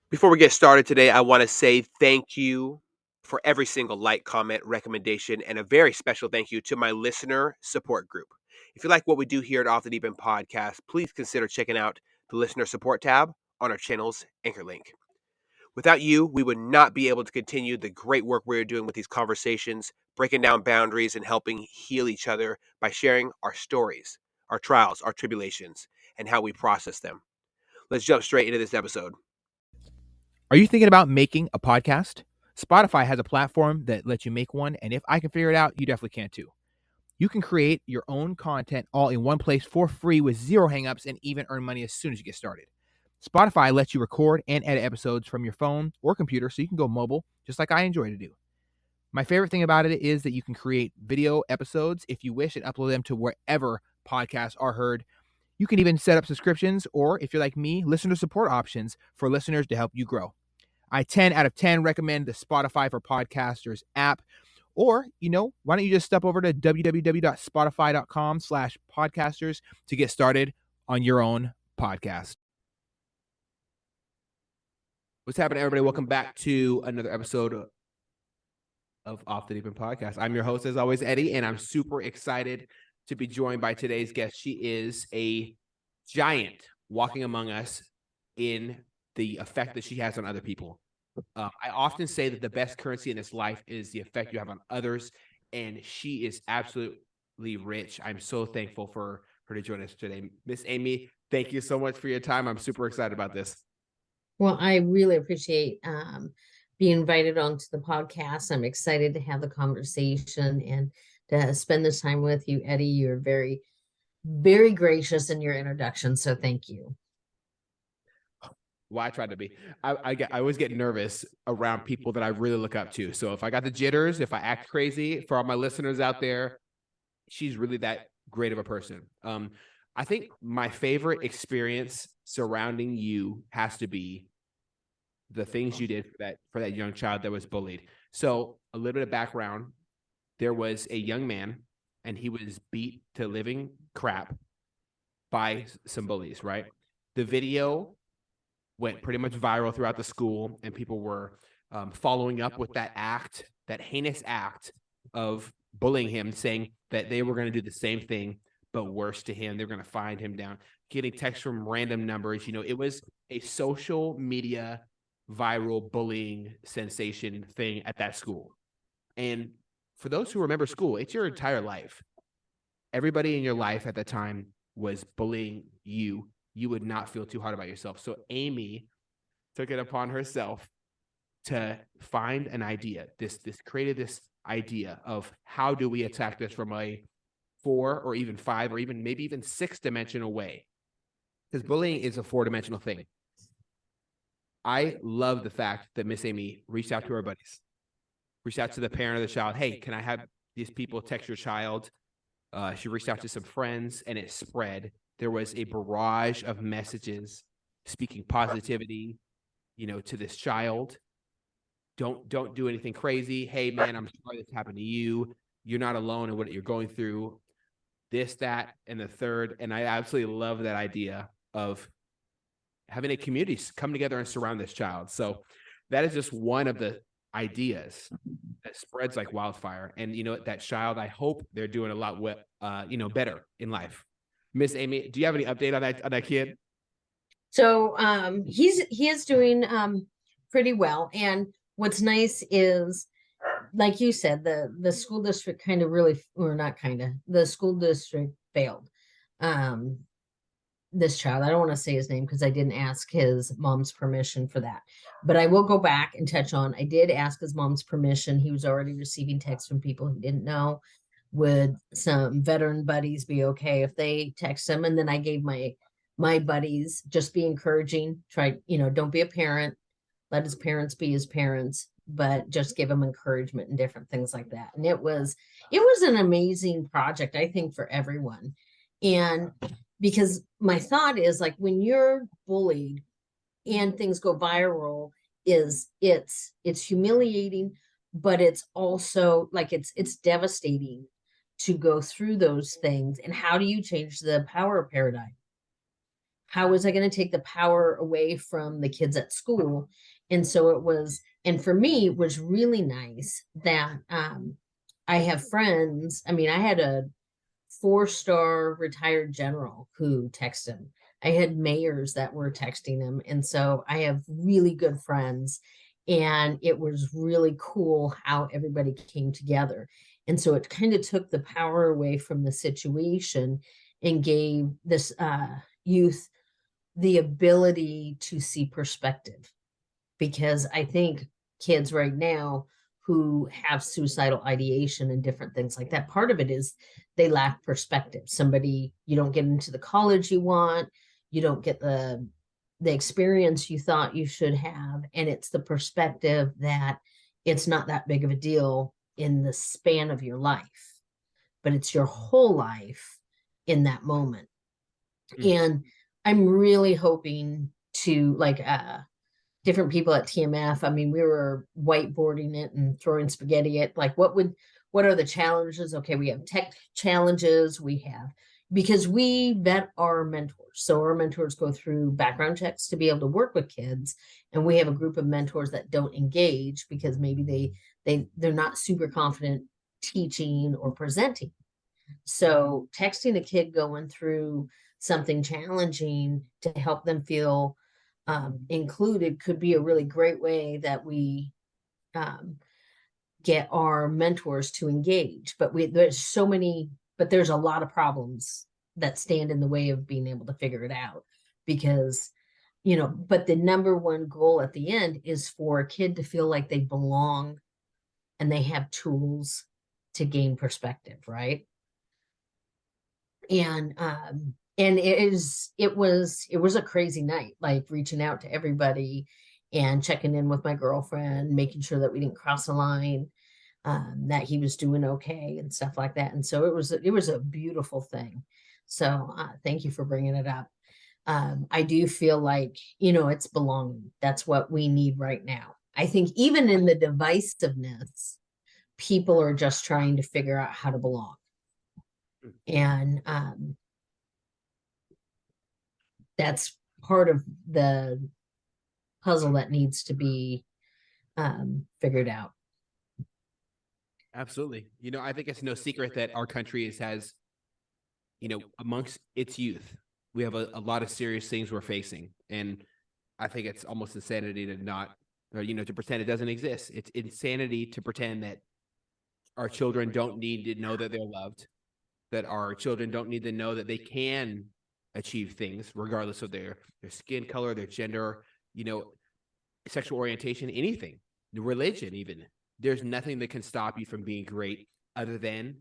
Before we get started today, I want to say thank you for every single like, comment, recommendation, and a very special thank you to my listener support group. If you like what we do here at Off the Deep End Podcast, please consider checking out the listener support tab on our channel's anchor link. Without you, we would not be able to continue the great work we're doing with these conversations, breaking down boundaries and helping heal each other by sharing our stories, our trials, our tribulations, and how we process them. Let's jump straight into this episode. Are you thinking about making a podcast? Spotify has a platform that lets you make one, and if I can figure it out, you definitely can too. You can create your own content all in one place for free with zero hangups and even earn money as soon as you get started. Spotify lets you record and edit episodes from your phone or computer so you can go mobile, just like I enjoy to do. My favorite thing about it is that you can create video episodes if you wish and upload them to wherever podcasts are heard. You can even set up subscriptions or, if you're like me, listener support options for listeners to help you grow. I 10 out of 10 recommend the Spotify for Podcasters app. Or, why don't you just step over to www.spotify.com/podcasters to get started on your own podcast. What's happening, everybody? Welcome back to another episode of Off the Deep End Podcast. I'm your host, as always, Eddie, and I'm super excited to be joined by today's guest. She is a giant walking among us in the effect that she has on other people. I often say that the best currency in this life is the effect you have on others, and she is absolutely rich. I'm so thankful for her to join us today. Miss Amy, thank you so much for your time. I'm super excited about this. Well, I really appreciate being invited onto the podcast. I'm excited to have the conversation and to spend this time with you, Eddie. You're very, very gracious in your introduction, so thank you. Well, I tried to be. I always get nervous around people that I really look up to. So if I got the jitters, if I act crazy, for all my listeners out there, she's really that great of a person. I think my favorite experience surrounding you has to be the things you did for that young child that was bullied. So a little bit of background: there was a young man, and he was beat to living crap by some bullies. Right, the video went pretty much viral throughout the school, and people were following up with that heinous act of bullying him, saying that they were going to do the same thing, but worse to him. They're going to find him down, getting texts from random numbers. It was a social media viral bullying sensation thing at that school. And for those who remember school, it's your entire life. Everybody in your life at that time was bullying you. You would not feel too hard about yourself. So Amy took it upon herself to find an idea. Created this idea of how do we attack this from a 4 or even 5 or even maybe even 6-dimensional way, because bullying is a 4-dimensional thing. I love the fact that Miss Amy reached out to her buddies, reached out to the parent of the child. Hey, can I have these people text your child? She reached out to some friends, and it spread. There was a barrage of messages speaking positivity, to this child. Don't do anything crazy. Hey, man, I'm sorry this happened to you. You're not alone in what you're going through. This, that, and the third. And I absolutely love that idea of having a community come together and surround this child. So that is just one of the ideas that spreads like wildfire. And that child, I hope they're doing a lot better in life. Miss Amy, do you have any update on that kid? So he is doing pretty well. And what's nice is, like you said, the school district the school district failed this child. I don't want to say his name because I didn't ask his mom's permission for that, but I will go back and touch on, I did ask his mom's permission. He was already receiving texts from people he didn't know. Would some veteran buddies be okay if they text him? And then I gave my buddies, just be encouraging, don't be a parent, let his parents be his parents, but just give him encouragement and different things like that. And it was an amazing project, I think, for everyone. And because my thought is, like, when you're bullied and things go viral, it's humiliating, but it's also like it's devastating to go through those things. And how do you change the power paradigm? how was I going to take the power away from the kids at school? And so it was, and for me, it was really nice that I have friends. I mean, I had a 4-star retired general who texted him. I had mayors that were texting him. And so I have really good friends. And it was really cool how everybody came together. And so it kind of took the power away from the situation and gave this youth the ability to see perspective. Because I think kids right now who have suicidal ideation and different things like that, part of it is they lack perspective. Somebody, you don't get into the college you want, you don't get the experience you thought you should have, and it's the perspective that it's not that big of a deal in the span of your life, but it's your whole life in that moment. And I'm really hoping to, like, different people at TMF. I mean, we were whiteboarding it and throwing spaghetti at, like, what are the challenges? Okay, we have tech challenges, we have, because we vet our mentors. So our mentors go through background checks to be able to work with kids. And we have a group of mentors that don't engage because maybe they're not super confident teaching or presenting. So texting a kid going through something challenging to help them feel included could be a really great way that we get our mentors to engage. But there's a lot of problems that stand in the way of being able to figure it out, because, but the number one goal at the end is for a kid to feel like they belong and they have tools to gain perspective, right? And it was a crazy night, like reaching out to everybody and checking in with my girlfriend, making sure that we didn't cross a line, that he was doing okay and stuff like that. And so it was a beautiful thing. So thank you for bringing it up. I do feel like, it's belonging. That's what we need right now. I think even in the divisiveness, people are just trying to figure out how to belong. And that's part of the puzzle that needs to be figured out. Absolutely. I think it's no secret that our country has, amongst its youth, we have a lot of serious things we're facing. And I think it's almost insanity to not, or, to pretend it doesn't exist. It's insanity to pretend that our children don't need to know that they're loved, that our children don't need to know that they can achieve things regardless of their skin color, their gender, sexual orientation, anything, religion, even. There's nothing that can stop you from being great other than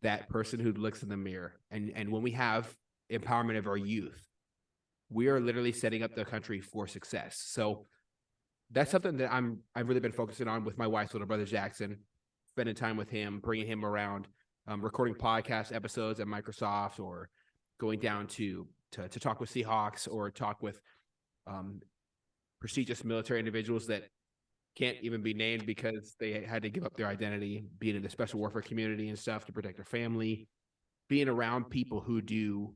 that person who looks in the mirror. And when we have empowerment of our youth, we are literally setting up the country for success. So that's something that I've really been focusing on with my wife's little brother, Jackson, spending time with him, bringing him around, recording podcast episodes at Microsoft, or going down to talk with Seahawks, or talk with prestigious military individuals that can't even be named because they had to give up their identity, being in the special warfare community and stuff to protect their family, being around people who do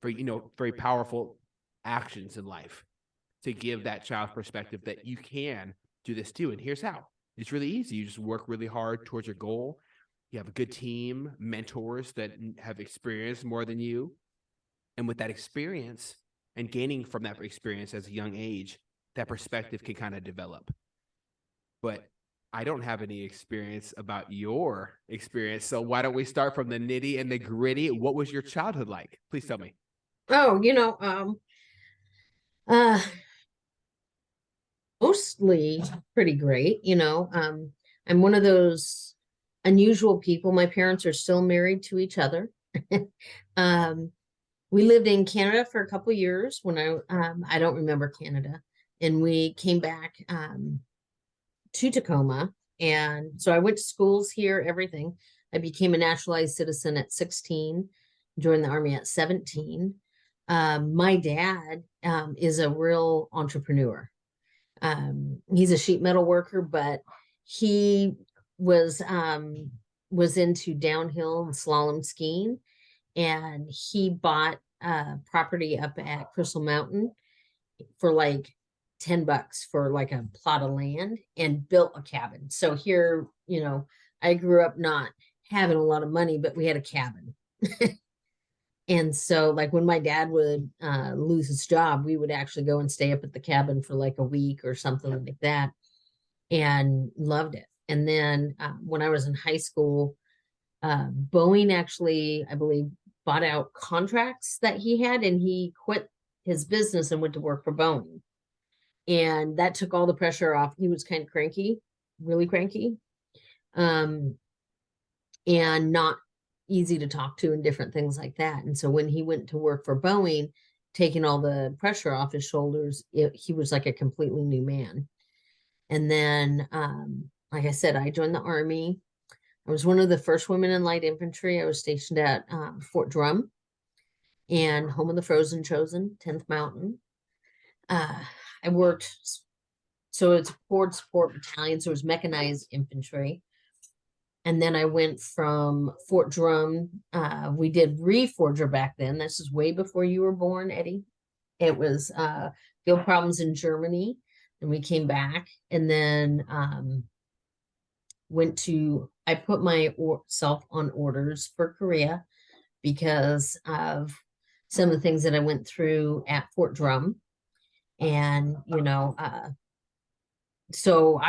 very powerful actions in life to give that child perspective that you can do this too. And here's how. It's really easy. You just work really hard towards your goal. You have a good team, mentors that have experienced more than you. And with that experience and gaining from that experience as a young age, that perspective can kind of develop. But I don't have any experience about your experience. So why don't we start from the nitty and the gritty? What was your childhood like? Please tell me. Oh, mostly pretty great. I'm one of those unusual people. My parents are still married to each other. We lived in Canada for a couple of years when I don't remember Canada, and we came back to Tacoma. And so I went to schools here, everything. I became a naturalized citizen at 16, joined the Army at 17. My dad is a real entrepreneur. He's a sheet metal worker, but he was into downhill and slalom skiing, and he bought property up at Crystal Mountain for like $10 for like a plot of land and built a cabin. So here, I grew up not having a lot of money, but we had a cabin. And so like when my dad would lose his job, we would actually go and stay up at the cabin for like a week or something like that, and loved it. And then when I was in high school, Boeing actually, I believe, bought out contracts that he had, and he quit his business and went to work for Boeing. And that took all the pressure off. He was kind of cranky, really cranky, and not easy to talk to and different things like that. And so when he went to work for Boeing, taking all the pressure off his shoulders, he was like a completely new man. And then, like I said, I joined the Army. I was one of the first women in light infantry. I was stationed at Fort Drum and home of the Frozen Chosen, 10th Mountain. I worked, so it's Forward Support Battalion, so it was mechanized infantry. And then I went from Fort Drum. We did Reforger back then. This is way before you were born, Eddie. It was field problems in Germany. And we came back, and then I put myself on orders for Korea because of some of the things that I went through at Fort Drum. And, so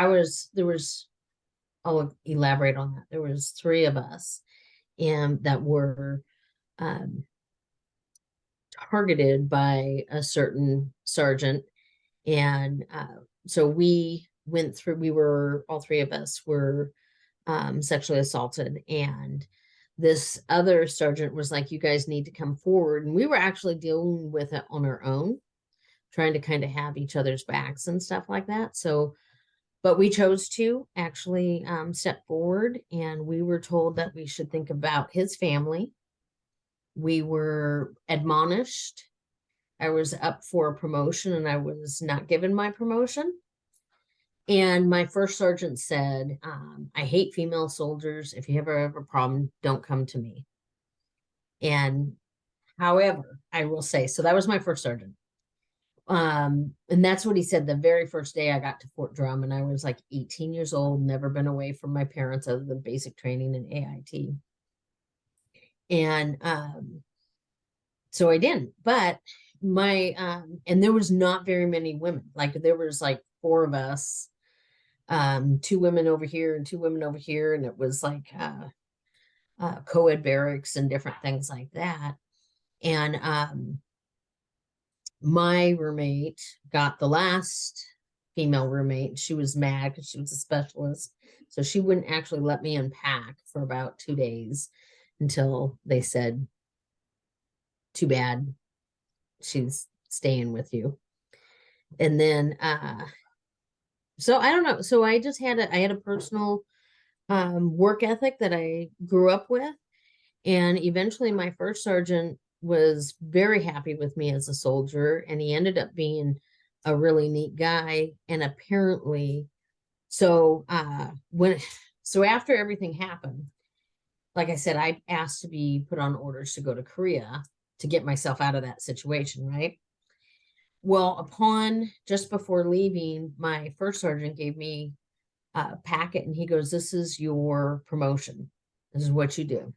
I'll elaborate on that. There was 3 of us and that were targeted by a certain sergeant. And so all 3 of us were sexually assaulted. And this other sergeant was like, you guys need to come forward. And we were actually dealing with it on our own, trying to kind of have each other's backs and stuff like that. So, but we chose to actually step forward, and we were told that we should think about his family. We were admonished. I was up for a promotion and I was not given my promotion. And my first sergeant said, I hate female soldiers. If you ever have a problem, don't come to me. And however, I will say, so that was my first sergeant. And that's what he said the very first day I got to Fort Drum, and I was like 18 years old, never been away from my parents other than basic training and AIT. And so I didn't, but and there was not very many women. Like there was like 4 of us, 2 women over here and 2 women over here. And it was like co-ed barracks and different things like that. And my roommate got the last female roommate. She was mad because she was a specialist. So she wouldn't actually let me unpack for about 2 days until they said, too bad, she's staying with you. And then, so I don't know. So I just had a personal work ethic that I grew up with. And eventually my first sergeant was very happy with me as a soldier, and he ended up being a really neat guy. And apparently, so after everything happened, like I said, I asked to be put on orders to go to Korea to get myself out of that situation, right? Well, just before leaving, my first sergeant gave me a packet, and he goes, this is your promotion. This is what you do.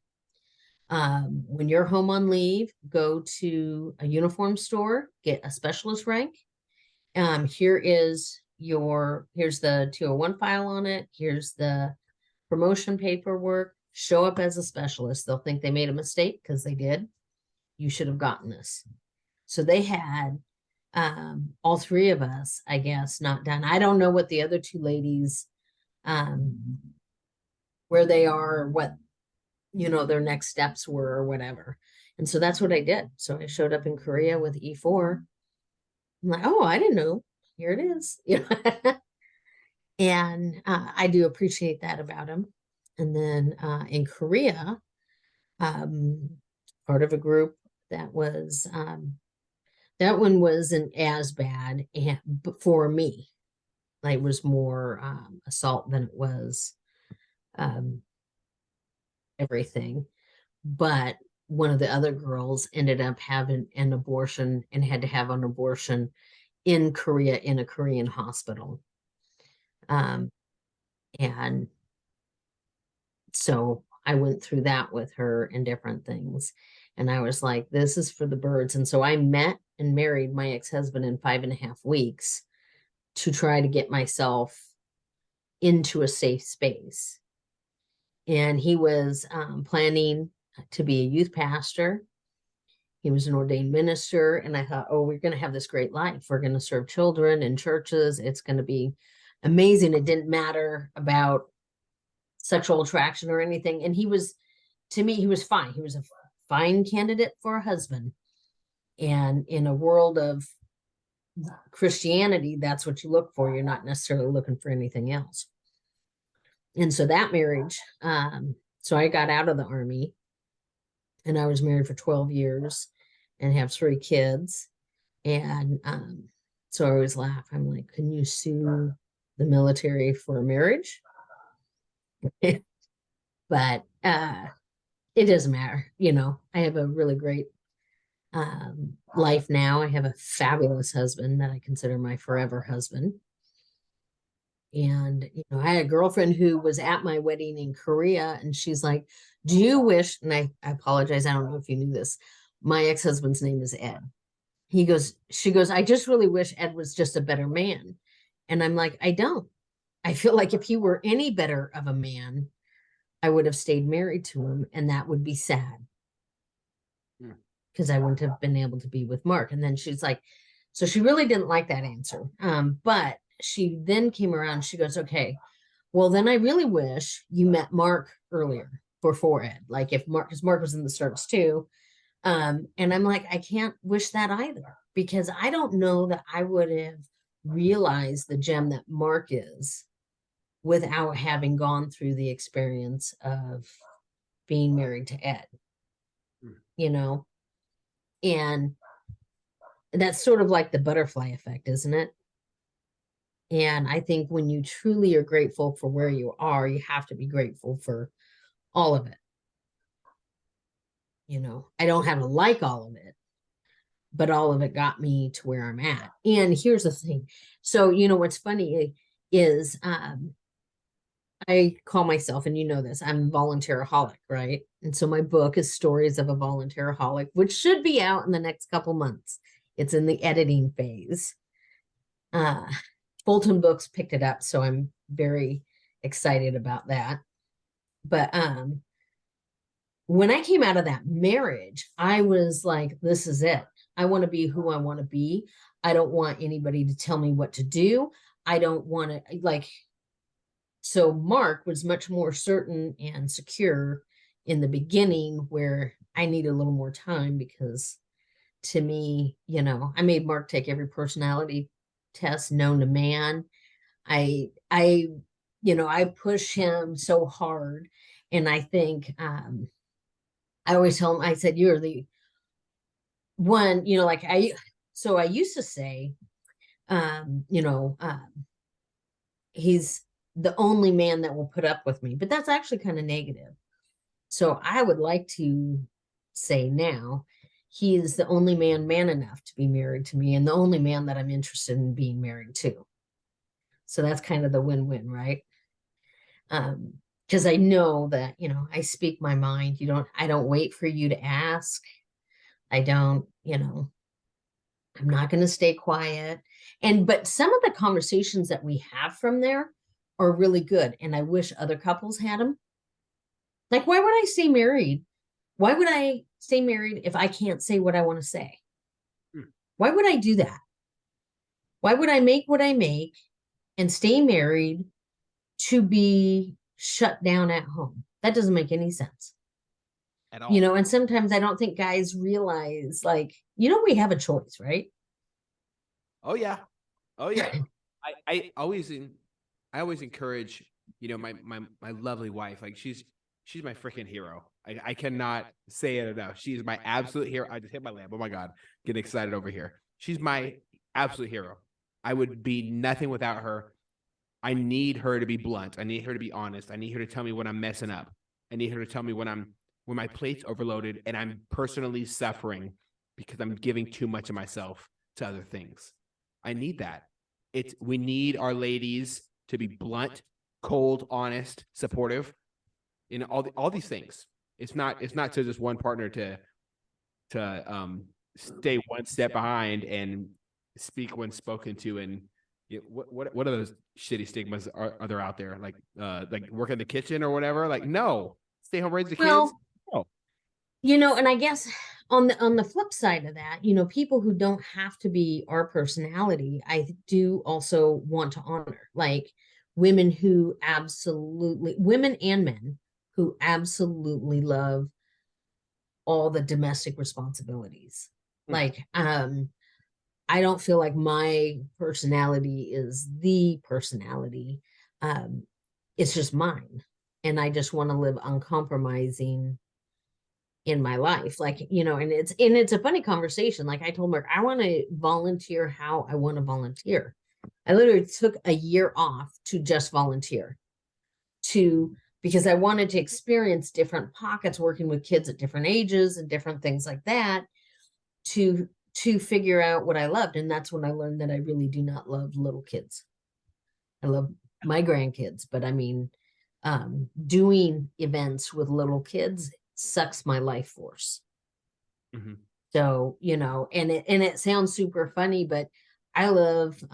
When you're home on leave, go to a uniform store, get a specialist rank. Here's the 201 file on it. Here's the promotion paperwork. Show up as a specialist. They'll think they made a mistake because they did. You should have gotten this. So they had all 3 of us, I guess, not done. I don't know what the other 2 ladies, where they are, or what their next steps were or whatever. And so that's what I did. So I showed up in Korea with E4. I'm like, oh, I didn't know. Here it is. And I do appreciate that about him. And then in Korea, part of a group that was that one wasn't as bad for me. Like, it was more assault than it was everything. But one of the other girls ended up having an abortion and had to have an abortion in Korea in a Korean hospital. And so I went through that with her and different things. And I was like, this is for the birds. And so I met and married my ex-husband in 5.5 weeks to try to get myself into a safe space. And he was planning to be a youth pastor. He was an ordained minister. And I thought, oh, we're going to have this great life. We're going to serve children in churches. It's going to be amazing. It didn't matter about sexual attraction or anything. And he was, to me, he was fine. He was a fine candidate for a husband. And in a world of Christianity, that's what you look for. You're not necessarily looking for anything else. And so that marriage, so I got out of the Army and I was married for 12 years and have 3 kids. And so I always laugh. I'm like, can you sue the military for a marriage? But it doesn't matter. You know, I have a really great life now. I have a fabulous husband that I consider my forever husband. And, you know, I had a girlfriend who was at my wedding in Korea, and she's like, do you wish, and I apologize, I don't know if you knew this, my ex-husband's name is Ed. She goes, I just really wish Ed was just a better man. And I'm like, I don't. I feel like if he were any better of a man, I would have stayed married to him, and that would be sad. Because I wouldn't have been able to be with Mark. And then she's like, so she really didn't like that answer. But she then came around, she goes, okay, well, then I really wish you met Mark earlier before Ed. Like if Mark, because Mark was in the service too. And I'm like, I can't wish that either, because I don't know that I would have realized the gem that Mark is without having gone through the experience of being married to Ed, you know? And that's sort of like the butterfly effect, isn't it? And I think when you truly are grateful for where you are, you have to be grateful for all of it. You know, I don't have to like all of it, but all of it got me to where I'm at. And here's the thing. So, you know, what's funny is I call myself, and you know this, I'm a volunteeraholic, right? And so my book is Stories of a Volunteeraholic, which should be out in the next couple months. It's in the editing phase. Fulton Books picked it up, so I'm very excited about that. But when I came out of that marriage, I was like, this is it. I want to be who I want to be. I don't want anybody to tell me what to do. I don't want to, like, so Mark was much more certain and secure in the beginning, where I needed a little more time, because to me, you know, I made Mark take every personality test known to man. I you know, I push him so hard. And I think I always tell him, I said, you're the one, you know, like so I used to say, you know, he's the only man that will put up with me, but that's actually kind of negative. So I would like to say now, he is the only man enough to be married to me, and the only man that I'm interested in being married to. So that's kind of the win-win, right? Because I know that, you know, I speak my mind. I don't wait for you to ask. I don't, you know, I'm not going to stay quiet. But some of the conversations that we have from there are really good. And I wish other couples had them. Like, why would I stay married? Why would I stay married if I can't say what I want to say? Why would I do that? Why would I make what I make and stay married to be shut down at home? That doesn't make any sense At all. You know, and sometimes I don't think guys realize, like, you know, we have a choice, right? Oh yeah. Oh yeah. I always encourage, you know, my lovely wife. Like she's my freaking hero. I cannot say it enough. She's my absolute hero. I just hit my lamp. Oh my God. Getting excited over here. She's my absolute hero. I would be nothing without her. I need her to be blunt. I need her to be honest. I need her to tell me when I'm messing up. I need her to tell me when I'm when my plate's overloaded and I'm personally suffering because I'm giving too much of myself to other things. I need that. We need our ladies to be blunt, cold, honest, supportive in all these things. It's not to just one partner to stay one step behind and speak when spoken to. And what are those shitty stigmas are there out there, like work in the kitchen or whatever? Like, no, stay home, raise the kids. No. And I guess on the flip side of that, people who don't have to be our personality, I do also want to honor, like women and men who absolutely love all the domestic responsibilities. Like, I don't feel like my personality is the personality. It's just mine. And I just want to live uncompromising in my life. Like, and it's a funny conversation. Like I told Mark, I want to volunteer how I want to volunteer. I literally took a year off to just volunteer because I wanted to experience different pockets working with kids at different ages and different things like that to figure out what I loved. And that's when I learned that I really do not love little kids. I love my grandkids, but I mean, doing events with little kids sucks my life force. Mm-hmm. So, and it sounds super funny, but I love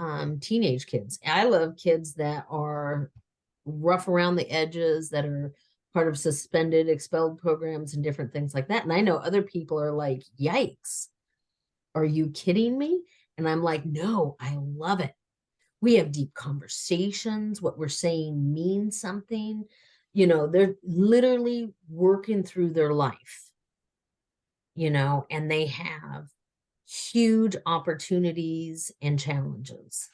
teenage kids. I love kids that are rough around the edges, that are part of suspended, expelled programs and different things like that. And I know other people are like, yikes, are you kidding me? And I'm like, no, I love it. We have deep conversations. What we're saying means something. They're literally working through their life, and they have huge opportunities and challenges.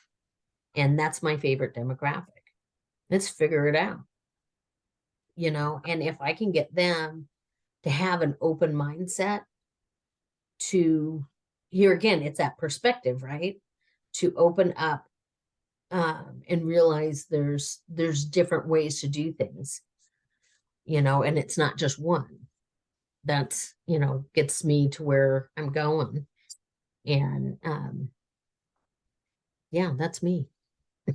And that's my favorite demographic. Let's figure it out. And if I can get them to have an open mindset to, here again, it's that perspective, right? To open up and realize there's different ways to do things, and it's not just one. That's, gets me to where I'm going. And yeah, that's me.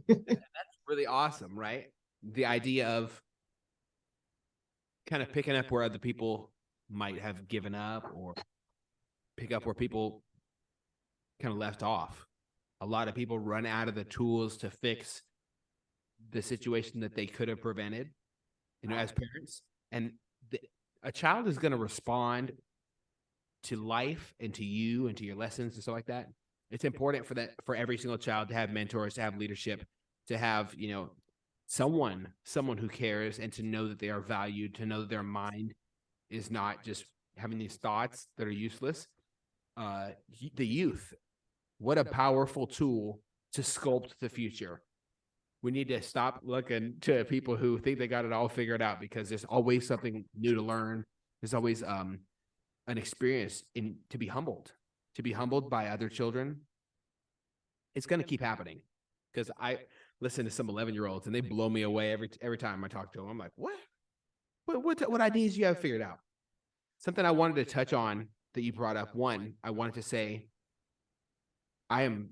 That's really awesome, right? The idea of kind of picking up where other people might have given up, or pick up where people kind of left off. A lot of people run out of the tools to fix the situation that they could have prevented, as parents. And a child is going to respond to life and to you and to your lessons and stuff like that. It's important for every single child to have mentors, to have leadership, to have, someone who cares, and to know that they are valued, to know that their mind is not just having these thoughts that are useless. The youth, what a powerful tool to sculpt the future. We need to stop looking to people who think they got it all figured out, because there's always something new to learn. There's always an experience to be humbled by other children. It's going to keep happening, because I listen to some 11-year-olds and they blow me away every time I talk to them. I'm like, what ideas do you have figured out? Something I wanted to touch on that you brought up. One, I wanted to say, I am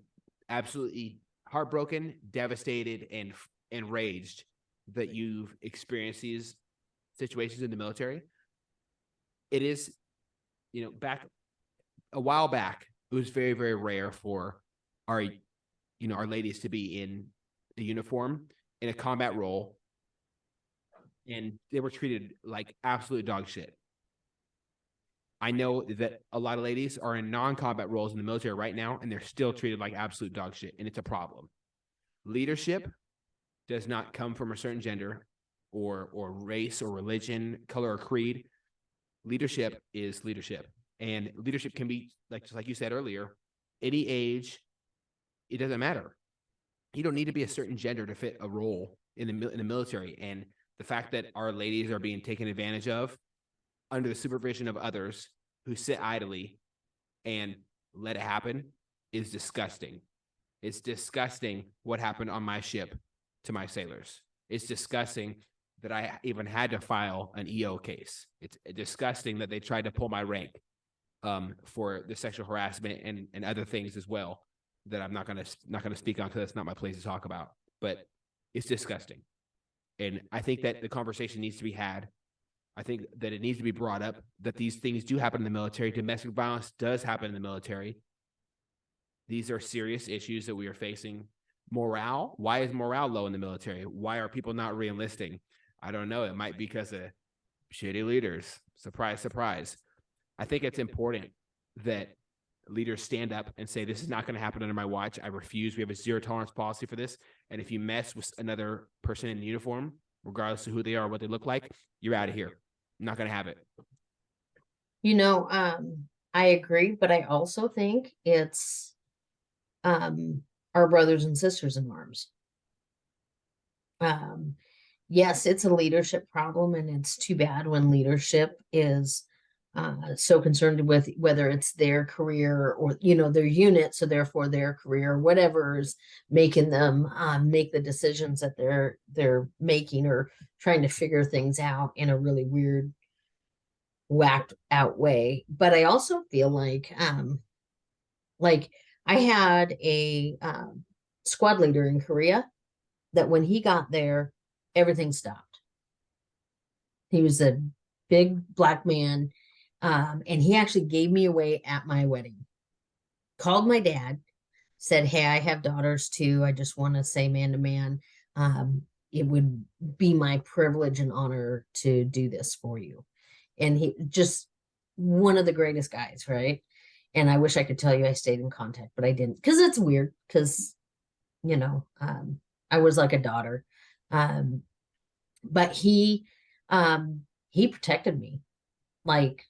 absolutely heartbroken, devastated, and enraged that you've experienced these situations in the military. It is, back a while back, it was very, very rare for our ladies to be in a uniform in a combat role, and they were treated like absolute dog shit. I know that a lot of ladies are in non-combat roles in the military right now, and they're still treated like absolute dog shit, and it's a problem. Leadership does not come from a certain gender or race or religion, color or creed. Leadership is leadership, and leadership can be, just like you said earlier, any age. It doesn't matter. You don't need to be a certain gender to fit a role in the military. And the fact that our ladies are being taken advantage of under the supervision of others who sit idly and let it happen is disgusting. It's disgusting what happened on my ship to my sailors. It's disgusting that I even had to file an EO case. It's disgusting that they tried to pull my rank for the sexual harassment and other things as well that I'm not gonna speak on because that's not my place to talk about. But it's disgusting, and I think that the conversation needs to be had. I think that it needs to be brought up that these things do happen in the military. Domestic violence does happen in the military. These are serious issues that we are facing. Morale, why is morale low in the military? Why are people not re-enlisting? I don't know. It might be because of shitty leaders. Surprise, surprise. I think it's important that leaders stand up and say, this is not going to happen under my watch. I refuse. We have a zero tolerance policy for this. And if you mess with another person in uniform, regardless of who they are or what they look like, you're out of here. I'm not going to have it. I agree, but I also think it's our brothers and sisters in arms. Yes, it's a leadership problem, and it's too bad when leadership is so concerned with whether it's their career or their unit, so therefore their career, whatever is making them make the decisions that they're making, or trying to figure things out in a really weird, whacked out way. But I also feel like I had a squad leader in Korea that when he got there, everything stopped. He was a big black man, and he actually gave me away at my wedding. Called my dad, said, "Hey, I have daughters too. I just want to say man to man, it would be my privilege and honor to do this for you." And he just one of the greatest guys, right? And I wish I could tell you I stayed in contact, but I didn't, because it's weird, because I was like a daughter. But he protected me like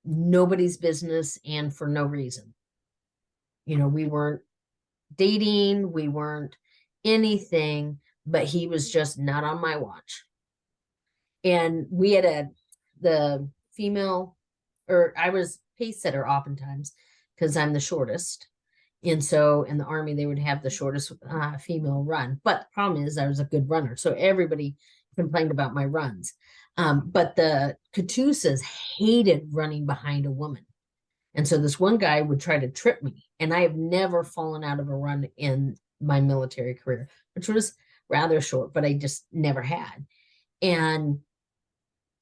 nobody's business, and for no reason. We weren't dating, we weren't anything, but he was just not on my watch. And we had the female, or I was pace setter oftentimes because I'm the shortest. And so in the Army, they would have the shortest female run. But the problem is I was a good runner. So everybody complained about my runs. But the Katusas hated running behind a woman. And so this one guy would try to trip me. And I have never fallen out of a run in my military career, which was rather short, but I just never had. And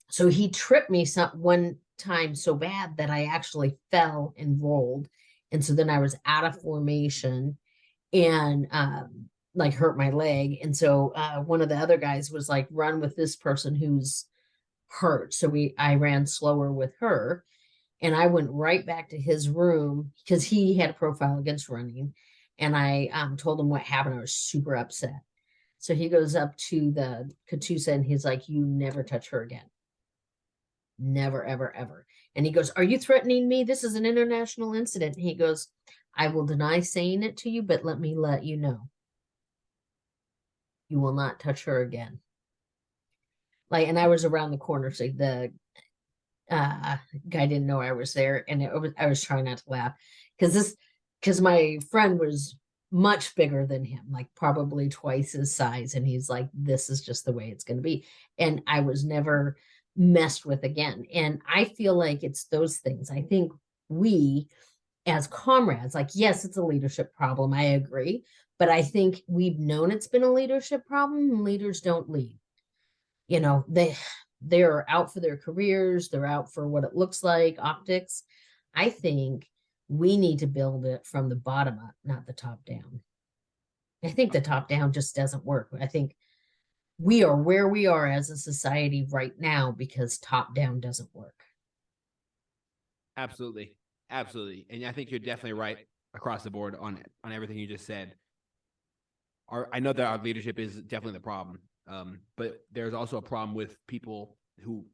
so he tripped me one time so bad that I actually fell and rolled. And so then I was out of formation and hurt my leg. And so one of the other guys was like, run with this person who's hurt. So I ran slower with her, and I went right back to his room because he had a profile against running. And I told him what happened. I was super upset. So he goes up to the Katusa and he's like, "You never touch her again. Never, ever, ever." And he goes, "Are you threatening me? This is an international incident." And he goes, "I will deny saying it to you, but let me let you know. You will not touch her again." And I was around the corner, so the guy didn't know I was there, and I was trying not to laugh because my friend was much bigger than him, like probably twice his size, and he's like, "This is just the way it's going to be." And I was never messed with again. And I feel like it's those things. I think we as comrades, yes, it's a leadership problem, I agree, but I think we've known it's been a leadership problem, and leaders don't lead. They're out for their careers, they're out for what it looks like, optics. I think we need to build it from the bottom up, not the top down. I think the top down just doesn't work. I think we are where we are as a society right now because top down doesn't work. Absolutely. Absolutely. And I think you're definitely right across the board on everything you just said. I know that our leadership is definitely the problem. But there's also a problem with people who,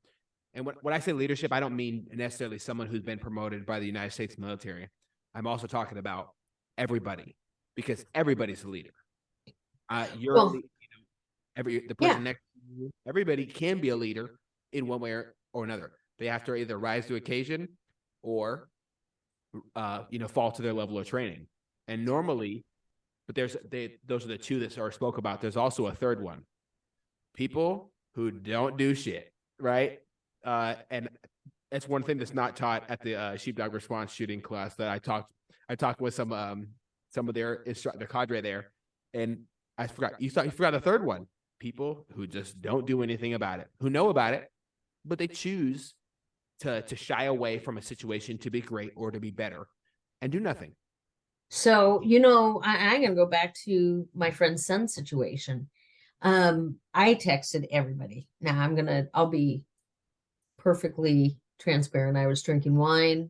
and when I say leadership, I don't mean necessarily someone who's been promoted by the United States military. I'm also talking about everybody, because everybody's a leader. The person next to you, everybody can be a leader in one way or another. They have to either rise to occasion or, fall to their level of training. And normally, but those are the two that are spoke about. There's also a third one. People who don't do shit, right? And that's one thing that's not taught at the sheepdog response shooting class that I talked with some of their the cadre there, and I forgot you forgot the third one. People who just don't do anything about it, who know about it, but they choose to shy away from a situation to be great or to be better and do nothing. So, I'm going to go back to my friend's son situation. I texted everybody. Now I'll be perfectly transparent. I was drinking wine.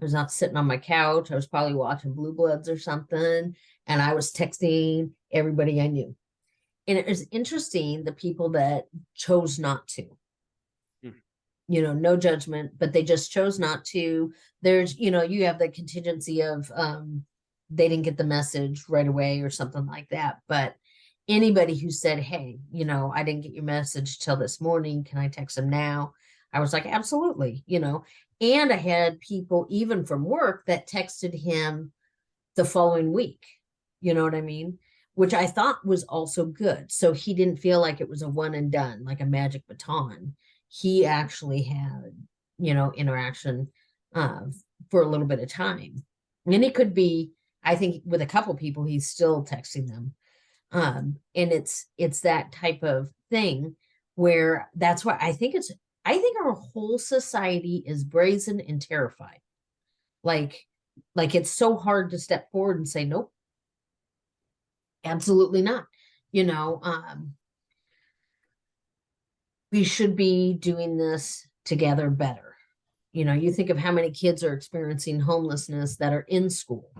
I was not sitting on my couch. I was probably watching Blue Bloods or something. And I was texting everybody I knew. And it was interesting, the people that chose not to. No judgment, but they just chose not to. There's, you have the contingency of they didn't get the message right away or something like that. But anybody who said, hey, I didn't get your message till this morning, can I text them now? I was like, absolutely, and I had people even from work that texted him the following week. You know what I mean? Which I thought was also good. So he didn't feel like it was a one and done, like a magic baton. He actually had, interaction for a little bit of time. And it could be, I think with a couple people, he's still texting them. And it's that type of thing where that's why I think our whole society is brazen and terrified. Like it's so hard to step forward and say, nope, absolutely not. We should be doing this together better. You think of how many kids are experiencing homelessness that are in school,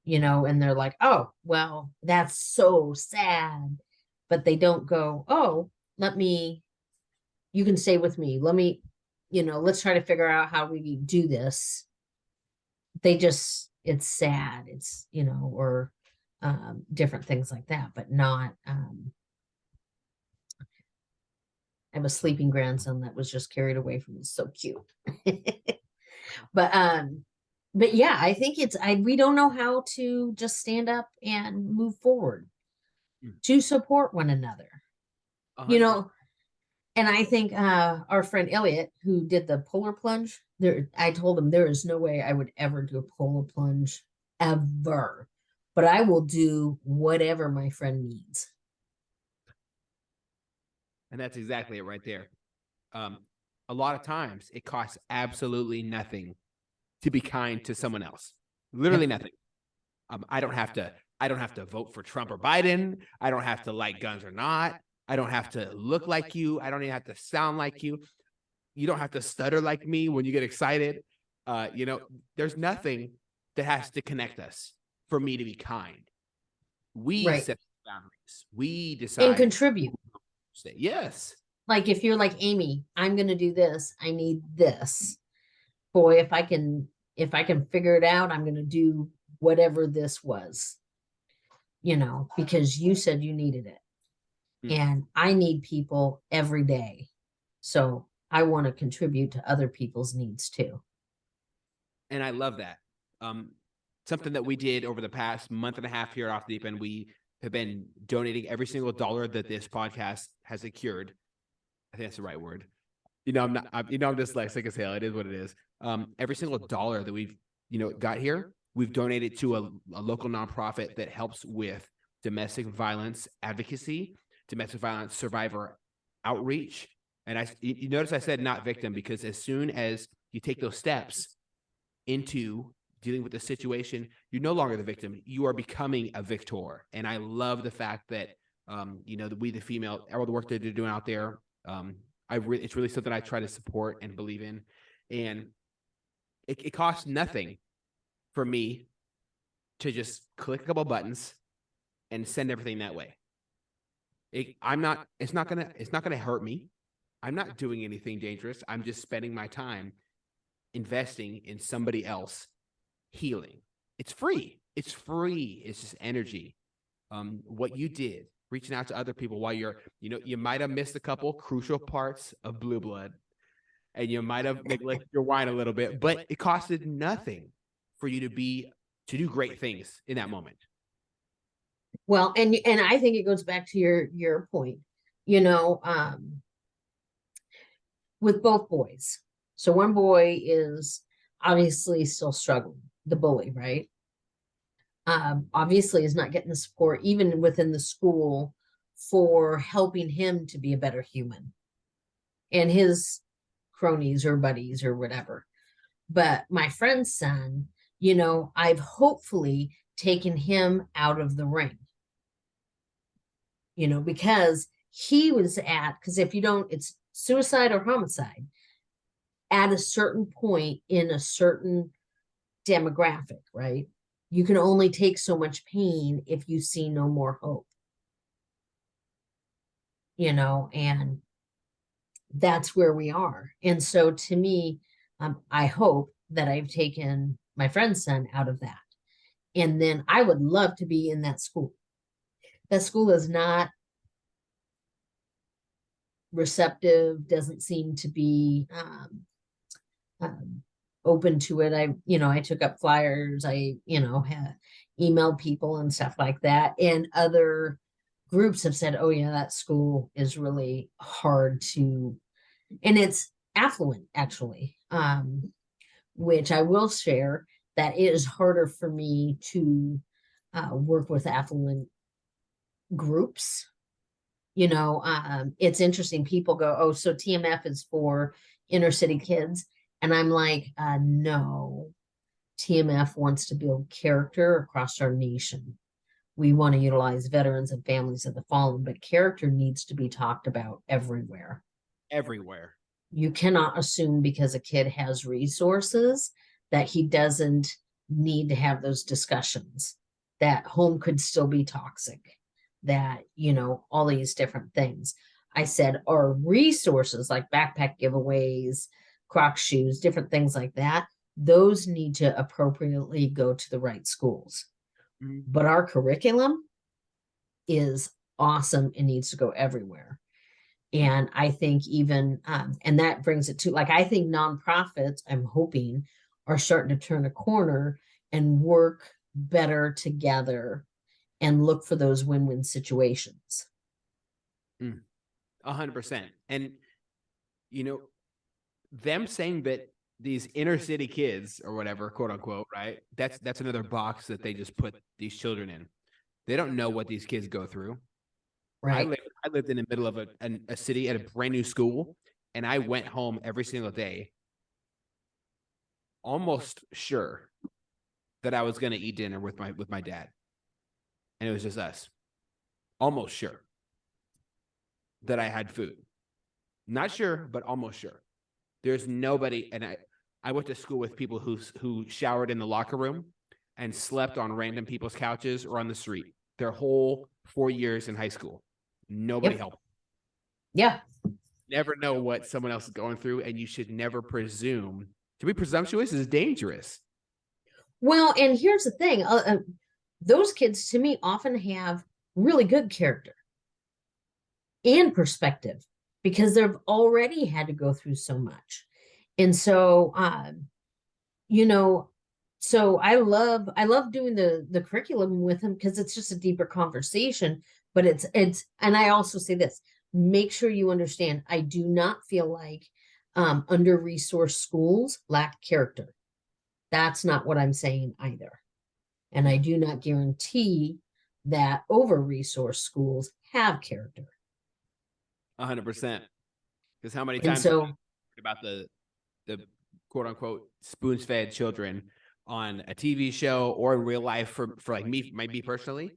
and they're like, oh, well, that's so sad. But they don't go, oh, you can stay with me. Let's try to figure out how we do this. It's sad. It's, or different things like that, but not, I have a sleeping grandson that was just carried away from me. So cute. But yeah, I think we don't know how to just stand up and move forward to support one another. And I think our friend Elliot, who did the polar plunge, I told him there is no way I would ever do a polar plunge ever, but I will do whatever my friend needs. And that's exactly it right there. A lot of times it costs absolutely nothing to be kind to someone else. Literally nothing. I don't have to vote for Trump or Biden. I don't have to like guns or not. I don't have to look like you. I don't even have to sound like you. You don't have to stutter like me when you get excited. There's nothing that has to connect us for me to be kind. We set boundaries. We decide and contribute. Yes. Like if you're like, Amy, I'm going to do this. I need this. Boy, if I can figure it out, I'm going to do whatever this was, because you said you needed it. And I need people every day. So I want to contribute to other people's needs too. And I love that. Something that we did over the past month and a half here at Off the Deep End, we have been donating every single dollar that this podcast has secured. I think that's the right word. I'm dyslexic as hell. It is what it is. Every single dollar that we've, got here, we've donated to a local nonprofit that helps with domestic violence advocacy, domestic violence survivor outreach. And you notice I said not victim, because as soon as you take those steps into dealing with the situation, you're no longer the victim. You are becoming a victor. And I love the fact that, we, the female, all the work that they're doing out there, it's really something I try to support and believe in. And it costs nothing for me to just click a couple buttons and send everything that way. It's not gonna hurt me. I'm not doing anything dangerous. I'm just spending my time investing in somebody else healing. It's free. It's just energy. What you did, reaching out to other people while you might have missed a couple crucial parts of Blue Blood, and you might have neglected your wine a little bit, but it costed nothing for you to do great things in that moment. Well, and I think it goes back to your point. you know, with both boys. So one boy is obviously still struggling, the bully, right? Obviously is not getting the support even within the school for helping him to be a better human and his cronies or buddies or whatever. But my friend's son, I've hopefully taken him out of the ring, because he was because if you don't, it's suicide or homicide at a certain point in a certain demographic, right? You can only take so much pain if you see no more hope, and that's where we are. And so to me, I hope that I've taken my friend's son out of that. And then I would love to be in that school. That school is not receptive, doesn't seem to be open to it. I took up flyers. I had emailed people and stuff like that. And other groups have said, oh yeah, that school is really hard to, and it's affluent actually, which I will share that it is harder for me to work with affluent groups. It's interesting. People go, oh, so TMF is for inner city kids. And I'm like, no, TMF wants to build character across our nation. We want to utilize veterans and families of the fallen, but character needs to be talked about everywhere. Everywhere. You cannot assume because a kid has resources that he doesn't need to have those discussions, that home could still be toxic, that, all these different things. I said, our resources like backpack giveaways, Croc shoes, different things like that, those need to appropriately go to the right schools. Mm-hmm. But our curriculum is awesome and needs to go everywhere. And I think even, and that brings it to, I think nonprofits, I'm hoping, are starting to turn a corner and work better together and look for those win-win situations. 100%. And, them saying that these inner city kids or whatever, quote unquote, right? That's another box that they just put these children in. They don't know what these kids go through. Right. I lived in the middle of a city at a brand new school, and I went home every single day, almost sure that I was going to eat dinner with my dad, and it was just us. Almost sure that I had food. Not sure, but almost sure. There's nobody, and I went to school with people who showered in the locker room and slept on random people's couches or on the street. Their whole 4 years in high school. Nobody helped. Yeah. Never know what someone else is going through, and you should never presume. To be presumptuous is dangerous. Well, and here's the thing. Those kids, to me, often have really good character and perspective because they've already had to go through so much. And so, so I love doing the curriculum with them because it's just a deeper conversation. But it's, and I also say this, make sure you understand, I do not feel like under-resourced schools lack character. That's not what I'm saying either. And I do not guarantee that over-resourced schools have character. 100%. Because how many times about the quote unquote spoon-fed children on a TV show or in real life for like me personally,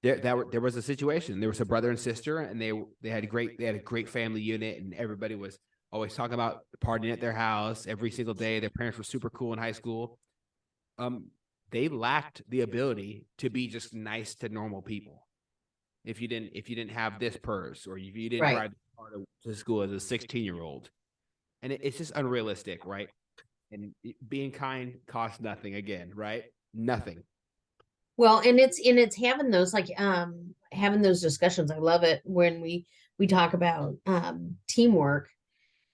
there was a situation. There was a brother and sister, and they had a great family unit, and everybody was always talking about partying at their house every single day. Their parents were super cool in high school. They lacked the ability to be just nice to normal people. If you didn't have this purse, or if you didn't drive the car to school as a 16-year-old, and it's just unrealistic, right? And being kind costs nothing again, right? Nothing. Well, and it's having those having those discussions. I love it when we talk about teamwork,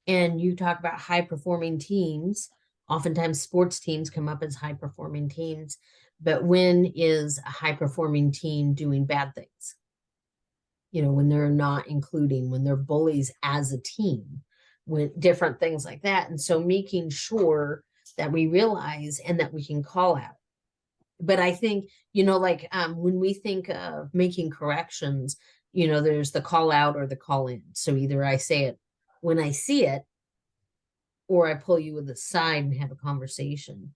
and you talk about high performing teams. Oftentimes sports teams come up as high performing teams, but when is a high performing team doing bad things? when they're not including, when they're bullies as a team, when different things like that. And so making sure that we realize and that we can call out. But I think, like when we think of making corrections, there's the call out or the call in. So either I say it when I see it, or I pull you to the side and have a conversation.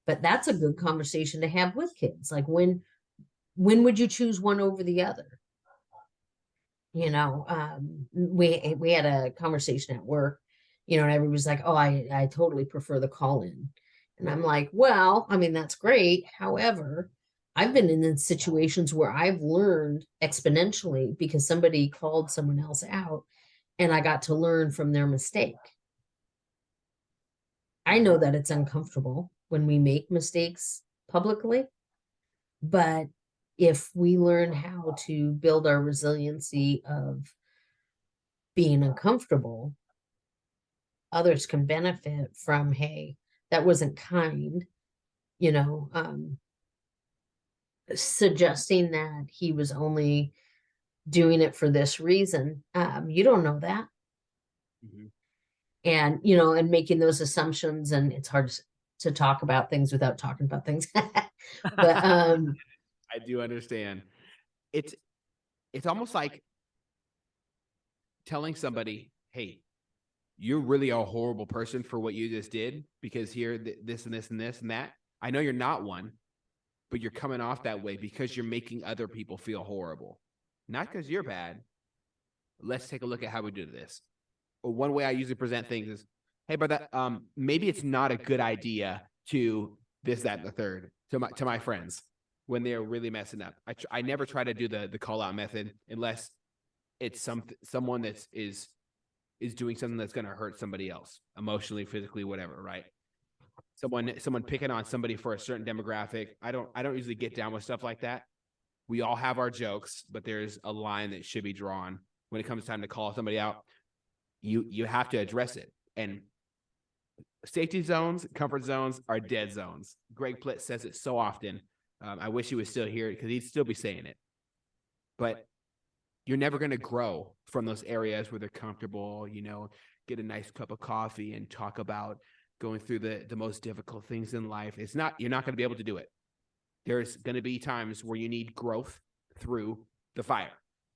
But that's a good conversation to have with kids. Like when would you choose one over the other? We had a conversation at work, and everybody's like, oh, I totally prefer the call in. And I'm like, well, I mean, that's great. However, I've been in situations where I've learned exponentially because somebody called someone else out and I got to learn from their mistake. I know that it's uncomfortable when we make mistakes publicly, but if we learn how to build our resiliency of being uncomfortable, others can benefit from, hey, that wasn't kind, suggesting that he was only doing it for this reason. You don't know that. Mm-hmm. And, and making those assumptions, and it's hard to talk about things without talking about things. But I do understand. It's almost like telling somebody, hey, you're really a horrible person for what you just did, because here, this and this and this and that. I know you're not one, but you're coming off that way because you're making other people feel horrible. Not because you're bad. Let's take a look at how we do this. Or one way I usually present things is, hey, brother, maybe it's not a good idea to this, that, and the third to my friends when they're really messing up. I never try to do the call out method unless it's someone that is doing something that's going to hurt somebody else emotionally, physically, whatever, right? Someone picking on somebody for a certain demographic. I don't usually get down with stuff like that. We all have our jokes, but there's a line that should be drawn when it comes time to call somebody out. You have to address it. And safety zones, comfort zones are dead zones. Greg Plitt says it so often. I wish he was still here because he'd still be saying it. But you're never going to grow from those areas where they're comfortable, get a nice cup of coffee and talk about going through the most difficult things in life. You're not going to be able to do it. There's going to be times where you need growth through the fire.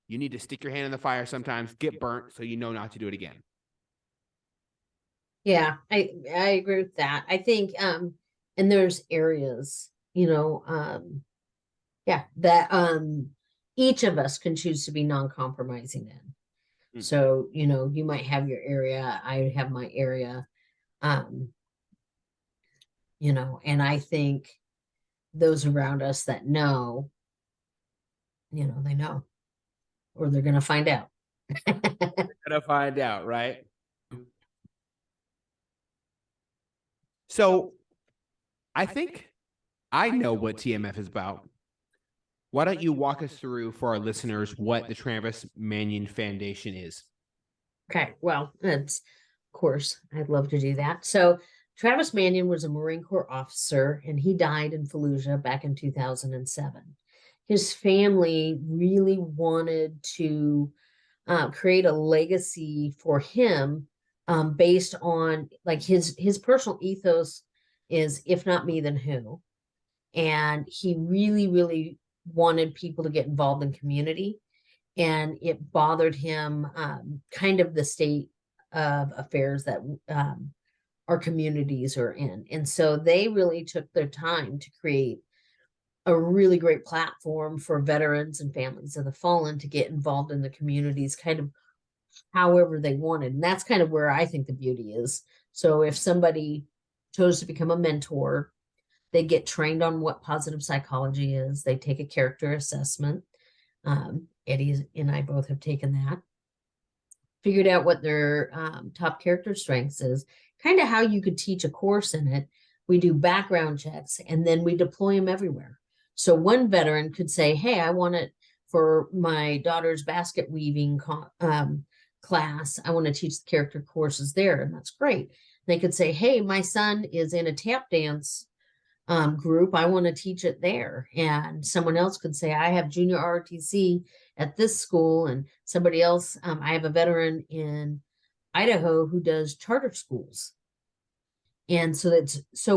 You need to stick your hand in the fire sometimes, get burnt, so you know not to do it again. Yeah, I agree with that. I think, and there's areas, that each of us can choose to be non-compromising in. So, you might have your area, I have my area, and I think those around us that know, they know, or they're going to find out. They're going to find out, right? So I think I know what TMF is about. Why don't you walk us through for our listeners what the Travis Manion Foundation is? Okay, well, of course, I'd love to do that. So Travis Manion was a Marine Corps officer, and he died in Fallujah back in 2007. His family really wanted to create a legacy for him based on, like, his personal ethos is, if not me, then who? And he really, really wanted people to get involved in community. And it bothered him kind of the state of affairs that our communities are in. And so they really took their time to create a really great platform for veterans and families of the fallen to get involved in the communities kind of however they wanted. And that's kind of where I think the beauty is. So if somebody chose to become a mentor, they get trained on what positive psychology is. They take a character assessment. Eddie and I both have taken that. Figured out what their top character strengths is, kind of how you could teach a course in it. We do background checks, and then we deploy them everywhere. So one veteran could say, hey, I want it for my daughter's basket weaving class. I want to teach the character courses there, and that's great. They could say, hey, my son is in a tap dance group, I want to teach it there. And someone else could say, I have junior ROTC at this school, and somebody else, I have a veteran in Idaho who does charter schools. And so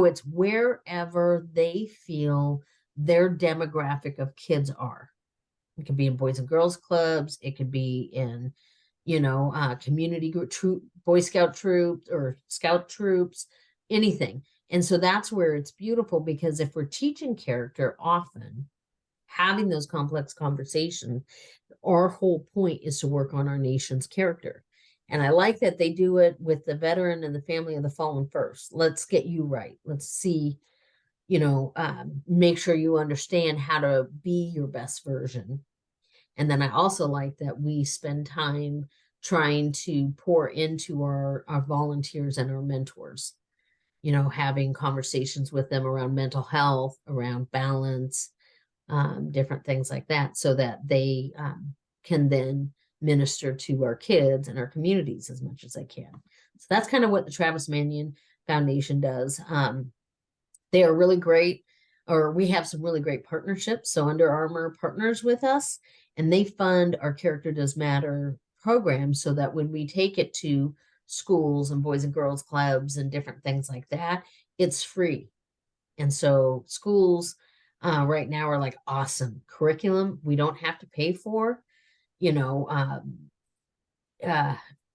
it's wherever they feel their demographic of kids are. It could be in Boys and Girls Clubs. It could be in, community group, troop, Boy Scout troops or Scout troops, anything. And so that's where it's beautiful, because if we're teaching character often, having those complex conversations, our whole point is to work on our nation's character. And I like that they do it with the veteran and the family of the fallen first. Let's get you right. Let's see, make sure you understand how to be your best version. And then I also like that we spend time trying to pour into our volunteers and our mentors, having conversations with them around mental health, around balance, different things like that, so that they can then minister to our kids and our communities as much as they can. So that's kind of what the Travis Manion Foundation does. They are really great, or we have some really great partnerships. So Under Armour partners with us, and they fund our Character Does Matter program, so that when we take it to schools and Boys and Girls Clubs and different things like that, it's free. And so schools right now are like, awesome curriculum we don't have to pay for,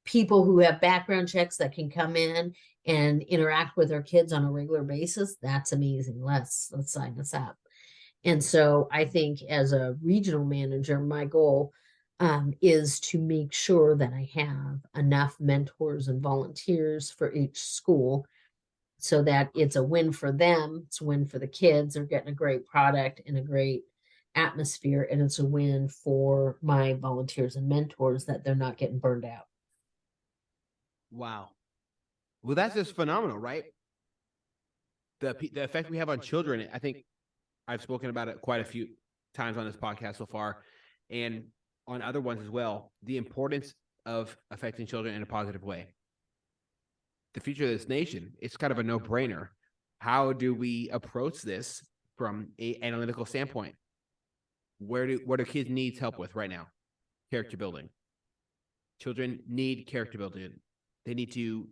people who have background checks that can come in and interact with our kids on a regular basis. That's amazing. Let's sign us up. And so I think as a regional manager, my goal is to make sure that I have enough mentors and volunteers for each school, so that it's a win for them. It's a win for the kids. They're getting a great product and a great atmosphere. And it's a win for my volunteers and mentors, that they're not getting burned out. Wow. Well, that's just phenomenal, right? The effect we have on children. I think I've spoken about it quite a few times on this podcast so far, and on other ones as well. The importance of affecting children in a positive way. The future of this nation, it's kind of a no-brainer. How do we approach this from an analytical standpoint? What do kids need help with right now? Character building. Children need character building. They need to,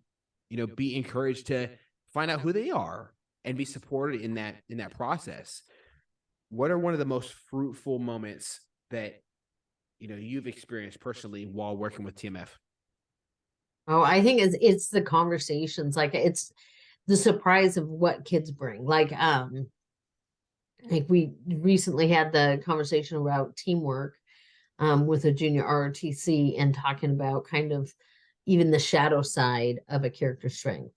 be encouraged to find out who they are and be supported in that process. What are one of the most fruitful moments that you've experienced personally while working with TMF? Oh, I think it's the conversations, like it's the surprise of what kids bring. Like we recently had the conversation about teamwork with a junior ROTC, and talking about kind of even the shadow side of a character strength.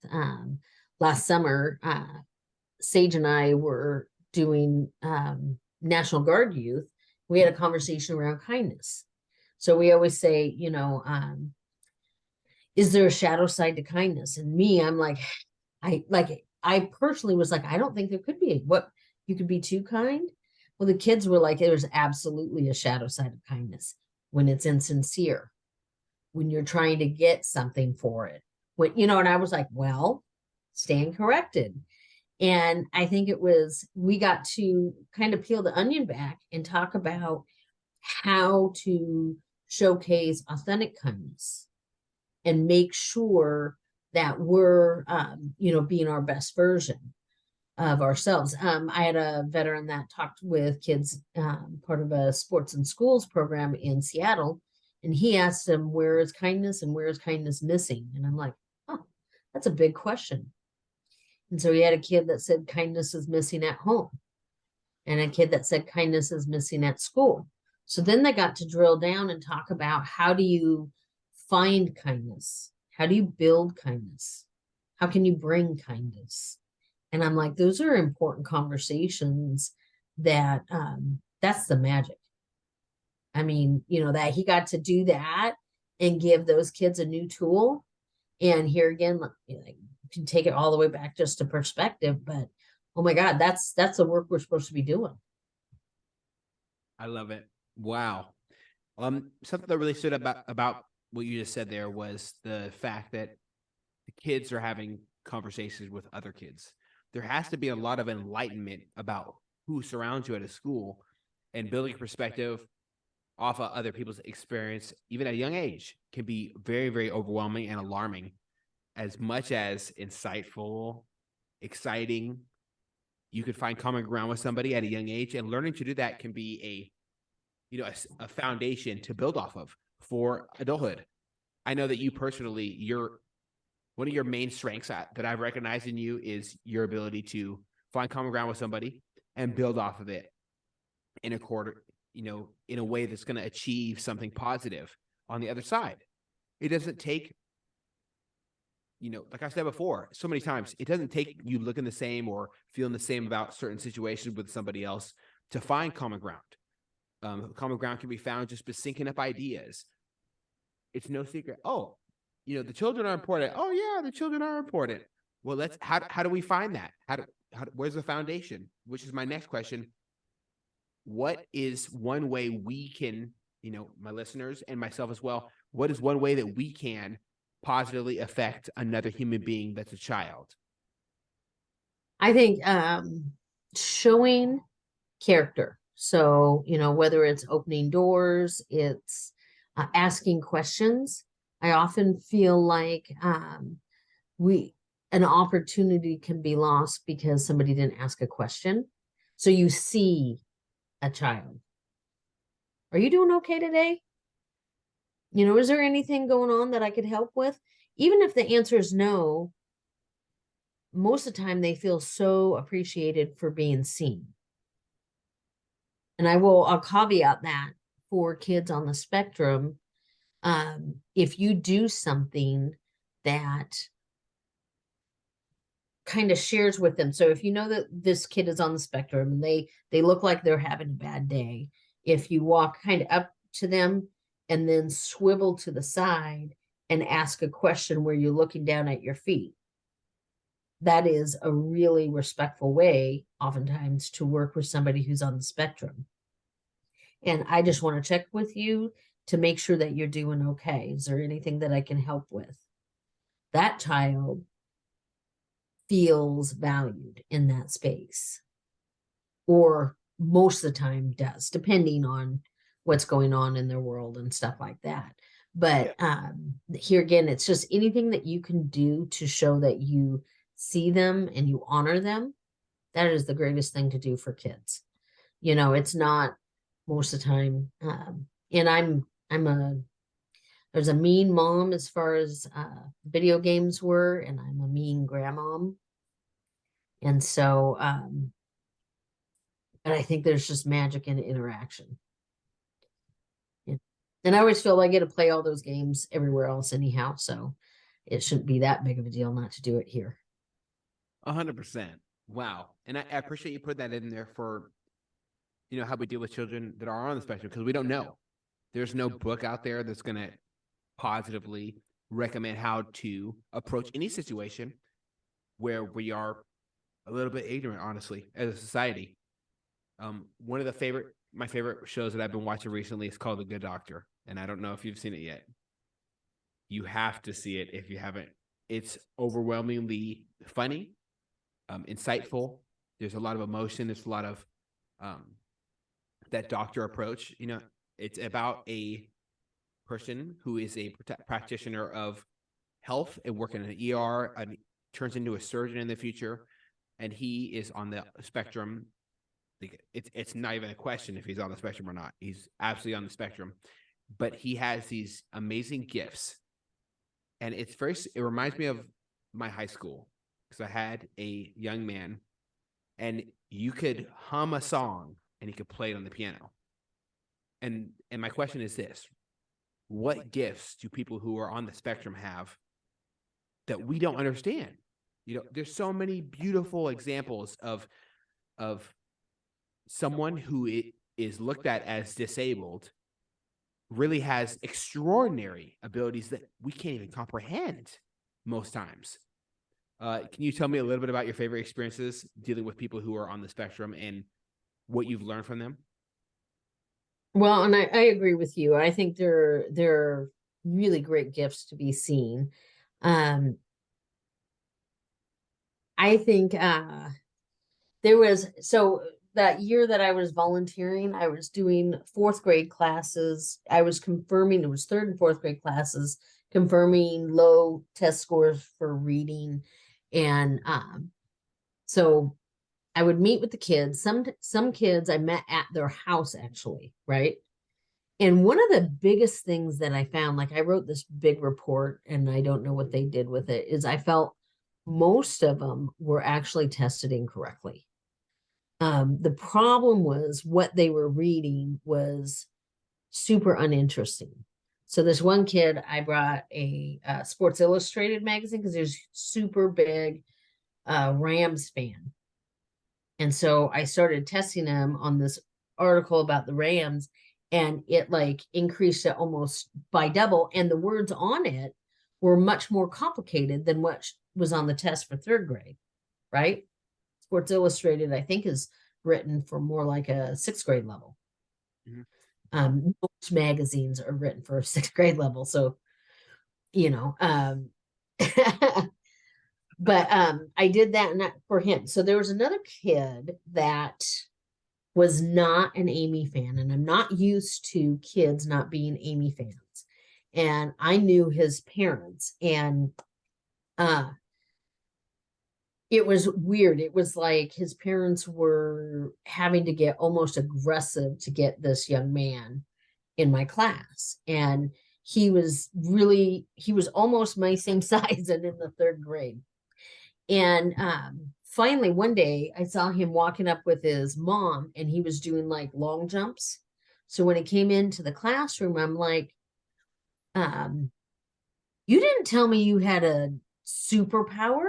Last summer, Sage and I were doing National Guard youth. We had a conversation around kindness. So we always say, is there a shadow side to kindness? And me, I'm like, I personally was like, I don't think there could be. What, you could be too kind? Well, the kids were like, there's absolutely a shadow side of kindness, when it's insincere, when you're trying to get something for it. When, and I was like, well, stand corrected. And I think we got to kind of peel the onion back and talk about how to showcase authentic kindness and make sure that we're, being our best version of ourselves. I had a veteran that talked with kids, part of a sports and schools program in Seattle, and he asked them, where is kindness and where is kindness missing? And I'm like, oh, that's a big question. And so he had a kid that said kindness is missing at home, and a kid that said kindness is missing at school. So then they got to drill down and talk about, how do you find kindness? How do you build kindness? How can you bring kindness? And I'm like, those are important conversations that that's the magic. I mean, that he got to do that and give those kids a new tool. And here again, you can take it all the way back just to perspective, but oh my God, that's the work we're supposed to be doing. I love it. Wow. Something that really stood about what you just said there was the fact that the kids are having conversations with other kids. there has to be a lot of enlightenment about who surrounds you at a school, and building a perspective off of other people's experience, even at a young age, can be very, very overwhelming and alarming, as much as insightful, exciting. You could find common ground with somebody at a young age, and learning to do that can be a foundation to build off of for adulthood. I know that you personally, one of your main strengths that I've recognized in you is your ability to find common ground with somebody and build off of it in a way that's going to achieve something positive on the other side. It doesn't take, like I said before, so many times, it doesn't take you looking the same or feeling the same about certain situations with somebody else to find common ground. Common ground can be found just by syncing up ideas. It's no secret. Oh, the children are important. Oh yeah, the children are important. Well, how do we find that? Where's the foundation? Which is my next question. What is one way we can, my listeners and myself as well, what is one way that we can positively affect another human being that's a child? I think showing character. So, whether it's opening doors, it's asking questions. I often feel like an opportunity can be lost because somebody didn't ask a question. So you see a child. Are you doing okay today? Is there anything going on that I could help with? Even if the answer is no, most of the time they feel so appreciated for being seen. And I'll caveat that for kids on the spectrum. If you do something that kind of shares with them. So if you know that this kid is on the spectrum and they look like they're having a bad day, if you walk kind of up to them and then swivel to the side and ask a question where you're looking down at your feet, that is a really respectful way oftentimes to work with somebody who's on the spectrum. And I just want to check with you to make sure that you're doing okay. Is there anything that I can help with? That child feels valued in that space, or most of the time does, depending on what's going on in their world and stuff like that. But here again, it's just anything that you can do to show that you see them and you honor them. That is the greatest thing to do for kids. It's not most of the time. And I was a mean mom as far as video games were, and I'm a mean grandmom. And so, but I think there's just magic in interaction. Yeah. And I always feel I get to play all those games everywhere else anyhow, so it shouldn't be that big of a deal not to do it here. 100%. Wow. And I appreciate you putting that in there for, how we deal with children that are on the spectrum, because we don't know. There's no book out there that's going to positively recommend how to approach any situation where we are a little bit ignorant, honestly, as a society. One of my favorite shows that I've been watching recently is called The Good Doctor, and I don't know if you've seen it yet. You have to see it if you haven't. It's overwhelmingly funny, insightful. There's a lot of emotion. There's a lot of that doctor approach. It's about a person who is a practitioner of health and working in an ER and turns into a surgeon in the future. And he is on the spectrum. It's not even a question if he's on the spectrum or not. He's absolutely on the spectrum, but he has these amazing gifts. And it reminds me of my high school, because I had a young man and you could hum a song and he could play it on the piano. And my question is this: what gifts do people who are on the spectrum have that we don't understand? There's so many beautiful examples of someone who is looked at as disabled really has extraordinary abilities that we can't even comprehend most times. Can you tell me a little bit about your favorite experiences dealing with people who are on the spectrum and what you've learned from them? Well, and I agree with you. I think they're really great gifts to be seen. I think there was, so that year that I was volunteering, I was doing fourth grade classes. I was confirming, it was third and fourth grade classes, confirming low test scores for reading. And so I would meet with the kids. Some kids I met at their house actually, right? And one of the biggest things that I found, like I wrote this big report and I don't know what they did with it, is I felt most of them were actually tested incorrectly. The problem was what they were reading was super uninteresting. So this one kid, I brought a Sports Illustrated magazine because there's super big Rams fan. And so I started testing him on this article about the Rams, and it like increased it almost by double. And the words on it were much more complicated than what was on the test for third grade, right? Sports Illustrated, I think, is written for more like a sixth grade level. Most magazines are written for sixth grade level. So, you know, but I did that for him. So there was another kid that was not an Amy fan, and I'm not used to kids not being Amy fans. And I knew his parents, and it was weird. It was like his parents were having to get almost aggressive to get this young man in my class. And he was almost my same size and in the third grade. And finally, one day I saw him walking up with his mom, and he was doing like long jumps. So when he came into the classroom, I'm like, you didn't tell me you had a superpower.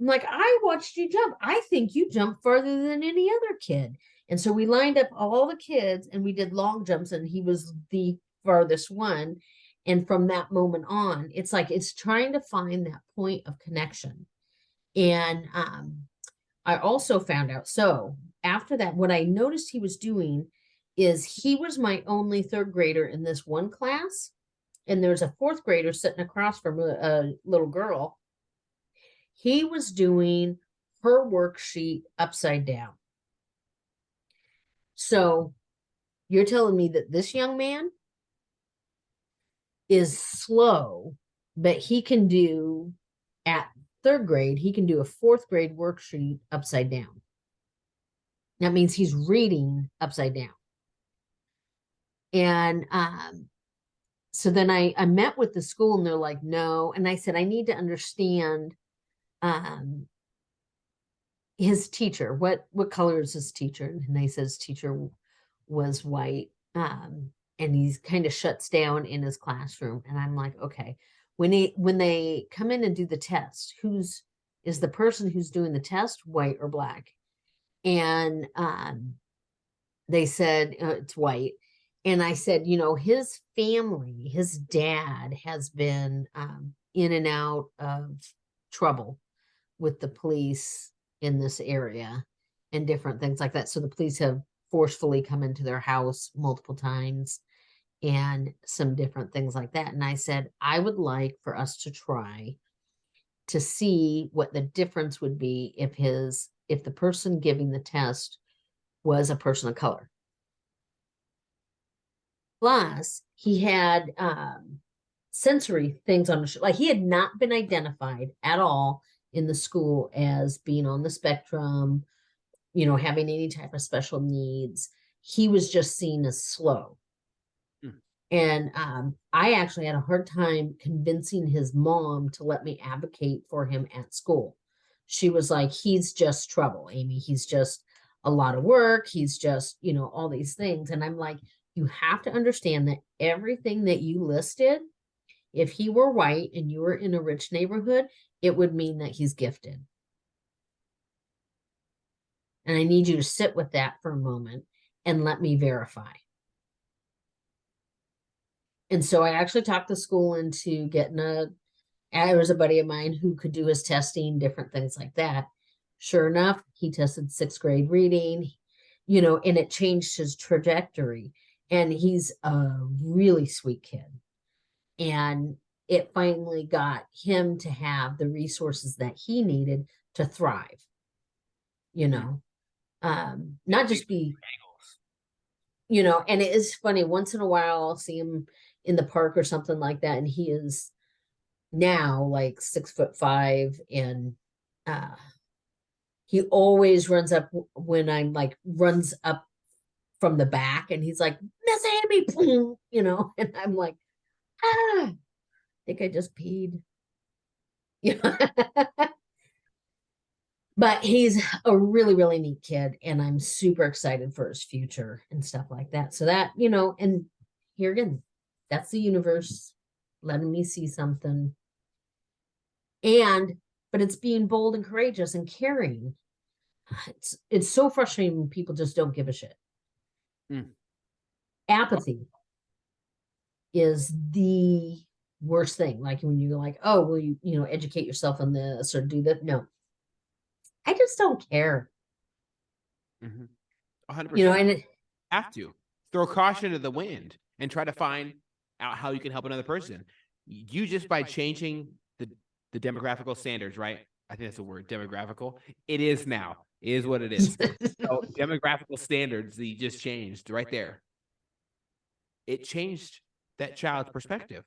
I'm like, I watched you jump. I think you jumped farther than any other kid. And so we lined up all the kids and we did long jumps, and he was the farthest one. And from that moment on, it's like it's trying to find that point of connection. And I also found out, so after that, what I noticed he was doing is he was my only third grader in this one class. And there's a fourth grader sitting across from a little girl. He was doing her worksheet upside down. So you're telling me that this young man is slow, but he can do at third grade, he can do a fourth grade worksheet upside down. That means he's reading upside down. And so then I met with the school, and they're like, no. And I said, I need to understand his teacher. What color is his teacher? And they said his teacher was white. And he's kind of shuts down in his classroom. And I'm like, okay, when they come in and do the test, is the person who's doing the test white or black? And they said it's white. And I said, his family, his dad has been in and out of trouble with the police in this area and different things like that. So the police have forcefully come into their house multiple times and some different things like that. And I said, I would like for us to try to see what the difference would be if the person giving the test was a person of color. Plus, he had sensory things on his like he had not been identified at all in the school as being on the spectrum, having any type of special needs. He was just seen as slow. And I actually had a hard time convincing his mom to let me advocate for him at school. She was like, he's just trouble, Amy. He's just a lot of work. He's just, all these things. And I'm like, you have to understand that everything that you listed, if he were white and you were in a rich neighborhood, it would mean that he's gifted. And I need you to sit with that for a moment and let me verify. And so I actually talked the school into getting there was a buddy of mine who could do his testing, different things like that. Sure enough, he tested sixth grade reading, and it changed his trajectory. And he's a really sweet kid. And it finally got him to have the resources that he needed to thrive, you know, not just be, you know, and it is funny, once in a while I'll see him in the park or something like that, and he is now like 6'5", and he always runs up when I'm like runs up from the back, and he's like, Miss Amy, you know, and I'm like, I think I just peed. Yeah. But he's a really, really neat kid, and I'm super excited for his future and stuff like that. So that, you know, and here again, that's the universe letting me see something. And, but it's being bold and courageous and caring. It's so frustrating when people just don't give a shit. Apathy is the worst thing. Like when you're like, oh, will you, you know, educate yourself on this or do that? No, I just don't care. 100%. You know, and have to throw caution to the wind and try to find out how you can help another person. You just by changing the demographical standards, right? I think that's the word, demographical. It is now. It is what it is. So demographical standards that you just changed right there. It changed that child's perspective.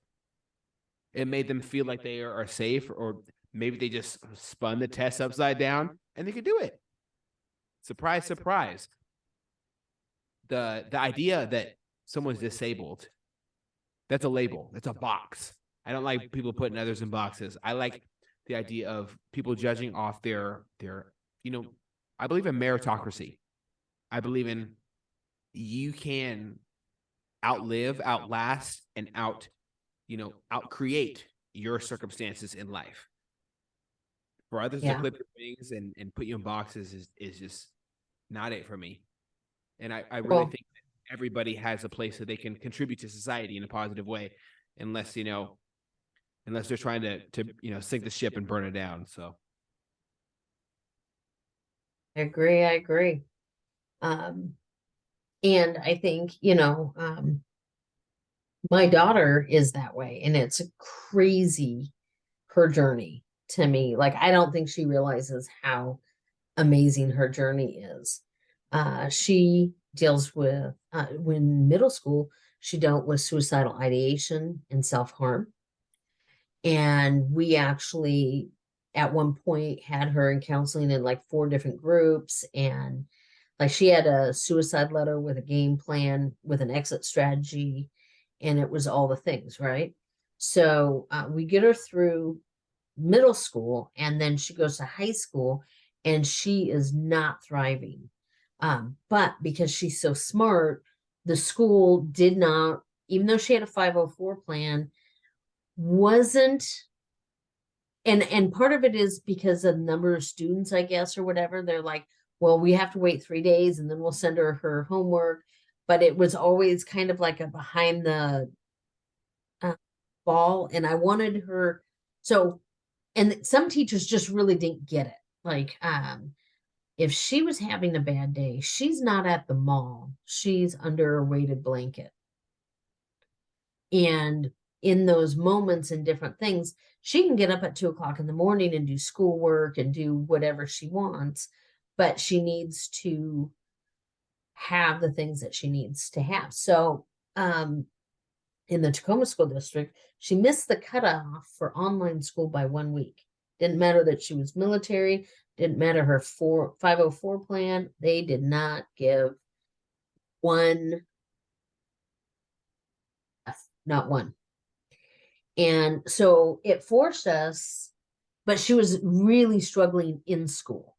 It made them feel like they are safe, or maybe they just spun the test upside down and they could do it. Surprise, surprise. The idea that someone's disabled, that's a label. That's a box. I don't like people putting others in boxes. I like the idea of people judging off their, you know, I believe in meritocracy. I believe in you can outlive, outlast, and outcreate your circumstances in life. For others to clip your wings and put you in boxes is just not it for me. And I really think that everybody has a place that they can contribute to society in a positive way, unless they're trying to sink the ship and burn it down. So I agree. And I think, my daughter is that way, and it's crazy, her journey to me. Like, I don't think she realizes how amazing her journey is. She deals with, when middle school, she dealt with suicidal ideation and self-harm. And we actually, at one point, had her in counseling in like 4 different groups. And like she had a suicide letter with a game plan, with an exit strategy, and it was all the things, right? So we get her through middle school, and then she goes to high school, and she is not thriving. But because she's so smart, the school did not, even though she had a 504 plan, wasn't, and part of it is because of the number of students, I guess, or whatever. They're like, well, we have to wait 3 days and then we'll send her homework. But it was always kind of like a behind the ball. And I wanted her, so, and some teachers just really didn't get it. Like, if she was having a bad day, she's not at the mall, she's under a weighted blanket. And in those moments and different things, she can get up at 2 o'clock in the morning and do schoolwork and do whatever she wants, but she needs to have the things that she needs to have. So, in the Tacoma School District, she missed the cutoff for online school by 1 week. Didn't matter that she was military, didn't matter her 504 plan. They did not give not one. And so it forced us, but she was really struggling in school,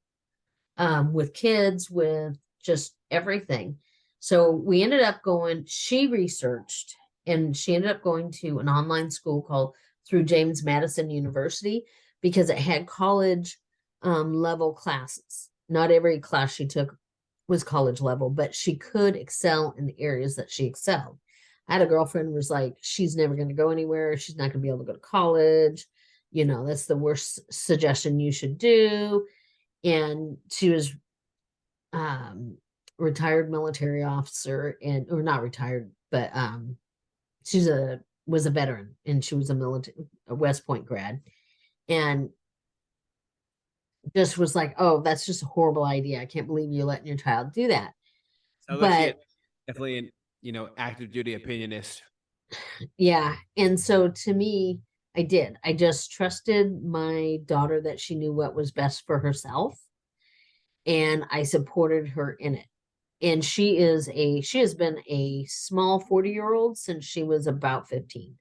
with kids, with just everything. So we ended up she researched, and she ended up going to an online school called through James Madison University, because it had college level classes. Not every class she took was college level, but she could excel in the areas that she excelled. I had a girlfriend who was like, she's never going to go anywhere. She's not going to be able to go to college. That's the worst suggestion you should do. And she was retired military officer, or not retired, but was a veteran, and she was a West Point grad. And just was like, oh, that's just a horrible idea. I can't believe you're letting your child do that. Sounds like she But had definitely an, active duty opinionist. yeah. And so to me, I did. I just trusted my daughter that she knew what was best for herself. And I supported her in it. And she has been a small 40-year-old since she was about 15.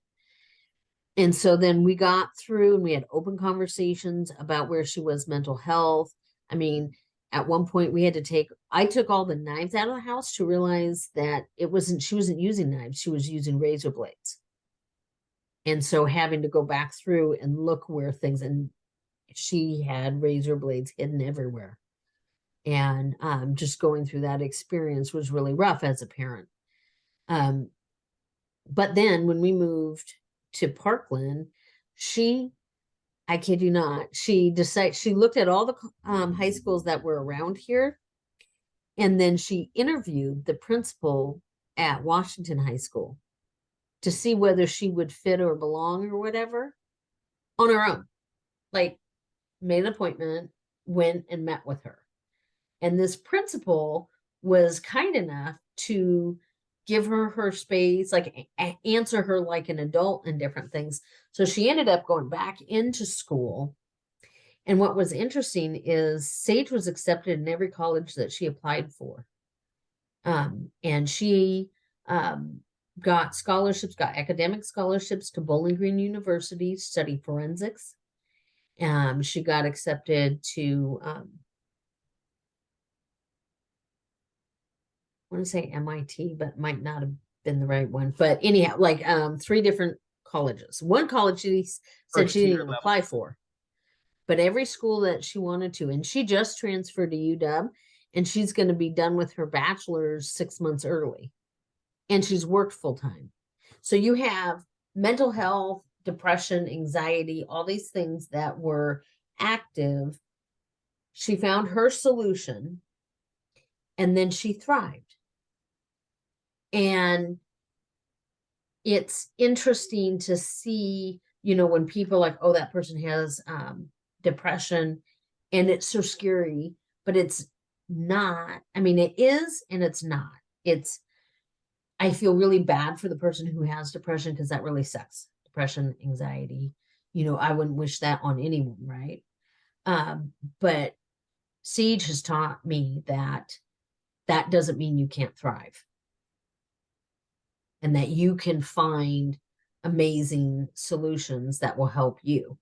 And so then we got through and we had open conversations about where she was mental health. I mean, at one point I took all the knives out of the house to realize that she wasn't using knives, she was using razor blades. And so having to go back through and look where and she had razor blades hidden everywhere. And just going through that experience was really rough as a parent. But then when we moved to Parkland, I kid you not, she looked at all the high schools that were around here. And then she interviewed the principal at Washington High School to see whether she would fit or belong or whatever on her own. Like, made an appointment, went and met with her. And this principal was kind enough to give her space, like answer her like an adult and different things. So she ended up going back into school. And what was interesting is Sage was accepted in every college that she applied for. And she got scholarships, got academic scholarships to Bowling Green University to study forensics. She got accepted to I want to say MIT, but might not have been the right one. But anyhow, like 3 different colleges. One college she said she didn't even apply for, but every school that she wanted to. And she just transferred to UW, and she's going to be done with her bachelor's 6 months early. And she's worked full time. So you have mental health, depression, anxiety, all these things that were active. She found her solution, and then she thrived. And it's interesting to see, when people are like, oh, that person has depression, and it's so scary, but it's not. I mean, it is, and it's not. I feel really bad for the person who has depression because that really sucks. Depression, anxiety, I wouldn't wish that on anyone, right? But Siege has taught me that doesn't mean you can't thrive, and that you can find amazing solutions that will help you.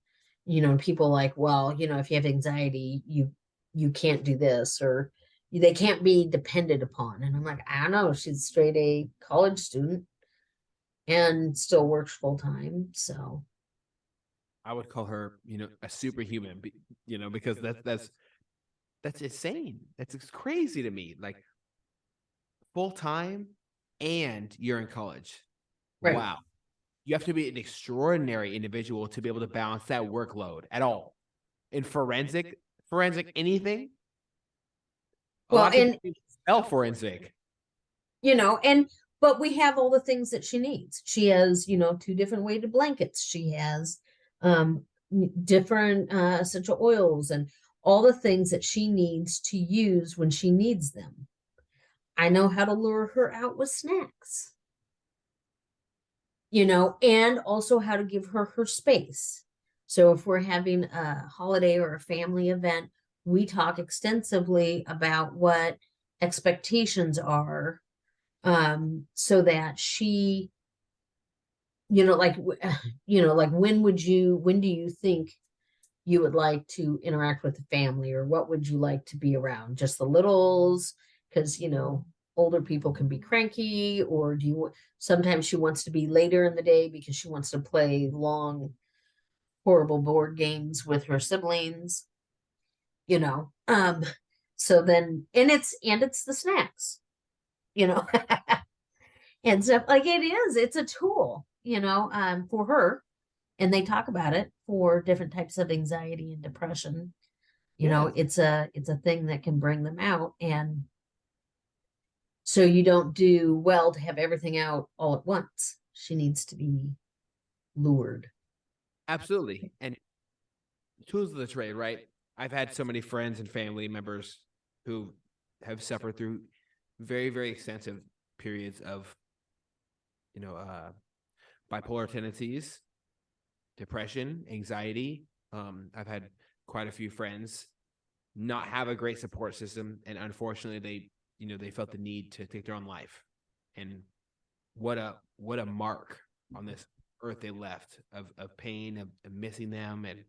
People like, well, if you have anxiety, you can't do this, or they can't be depended upon. And I'm like, I don't know. She's straight A college student and still works full time. So I would call her, a superhuman, because that's insane. That's crazy to me. Like, full time and you're in college. Right. Wow. You have to be an extraordinary individual to be able to balance that workload at all. In forensic anything. Well, and spell forensic. But we have all the things that she needs. She has, 2 different weighted blankets. She has different essential oils and all the things that she needs to use when she needs them. I know how to lure her out with snacks, and also how to give her her space. So if we're having a holiday or a family event, we talk extensively about what expectations are, so that she, like when do you think you would like to interact with the family, or what would you like to be around? Just the littles? Because older people can be cranky, or sometimes she wants to be later in the day because she wants to play long, horrible board games with her siblings. So then, and it's the snacks, and stuff like it's a tool, for her. And they talk about it for different types of anxiety and depression. It's a thing that can bring them out. And so you don't do well to have everything out all at once. She needs to be lured. Absolutely. And tools of the trade, right? I've had so many friends and family members who have suffered through very, very extensive periods of, you know, bipolar tendencies, depression, anxiety. I've had quite a few friends not have a great support system, and unfortunately, they felt the need to take their own life. And what a mark on this earth they left of pain, of missing them. And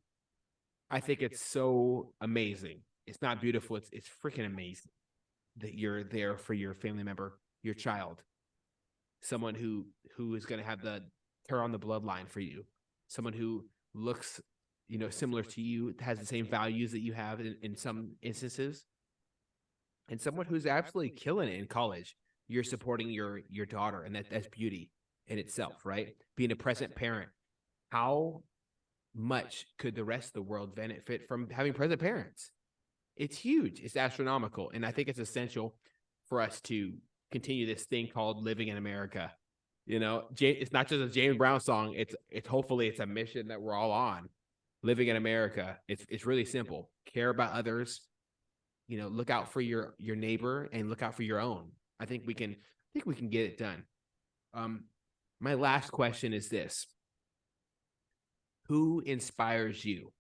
I think it's so amazing. It's not beautiful. It's freaking amazing that you're there for your family member, your child, someone who is going to have the carry on the bloodline for you, someone who looks, similar to you, has the same values that you have in some instances, and someone who's absolutely killing it in college. You're supporting your daughter, and that's beauty in itself, right? Being a present parent. How much could the rest of the world benefit from having present parents? It's huge. It's astronomical. And I think it's essential for us to continue this thing called living in America. It's not just a James Brown song. It's hopefully it's a mission that we're all on. Living in America. It's really simple. Care about others. Look out for your neighbor and look out for your own. I think we can get it done. My last question is this. Who inspires you?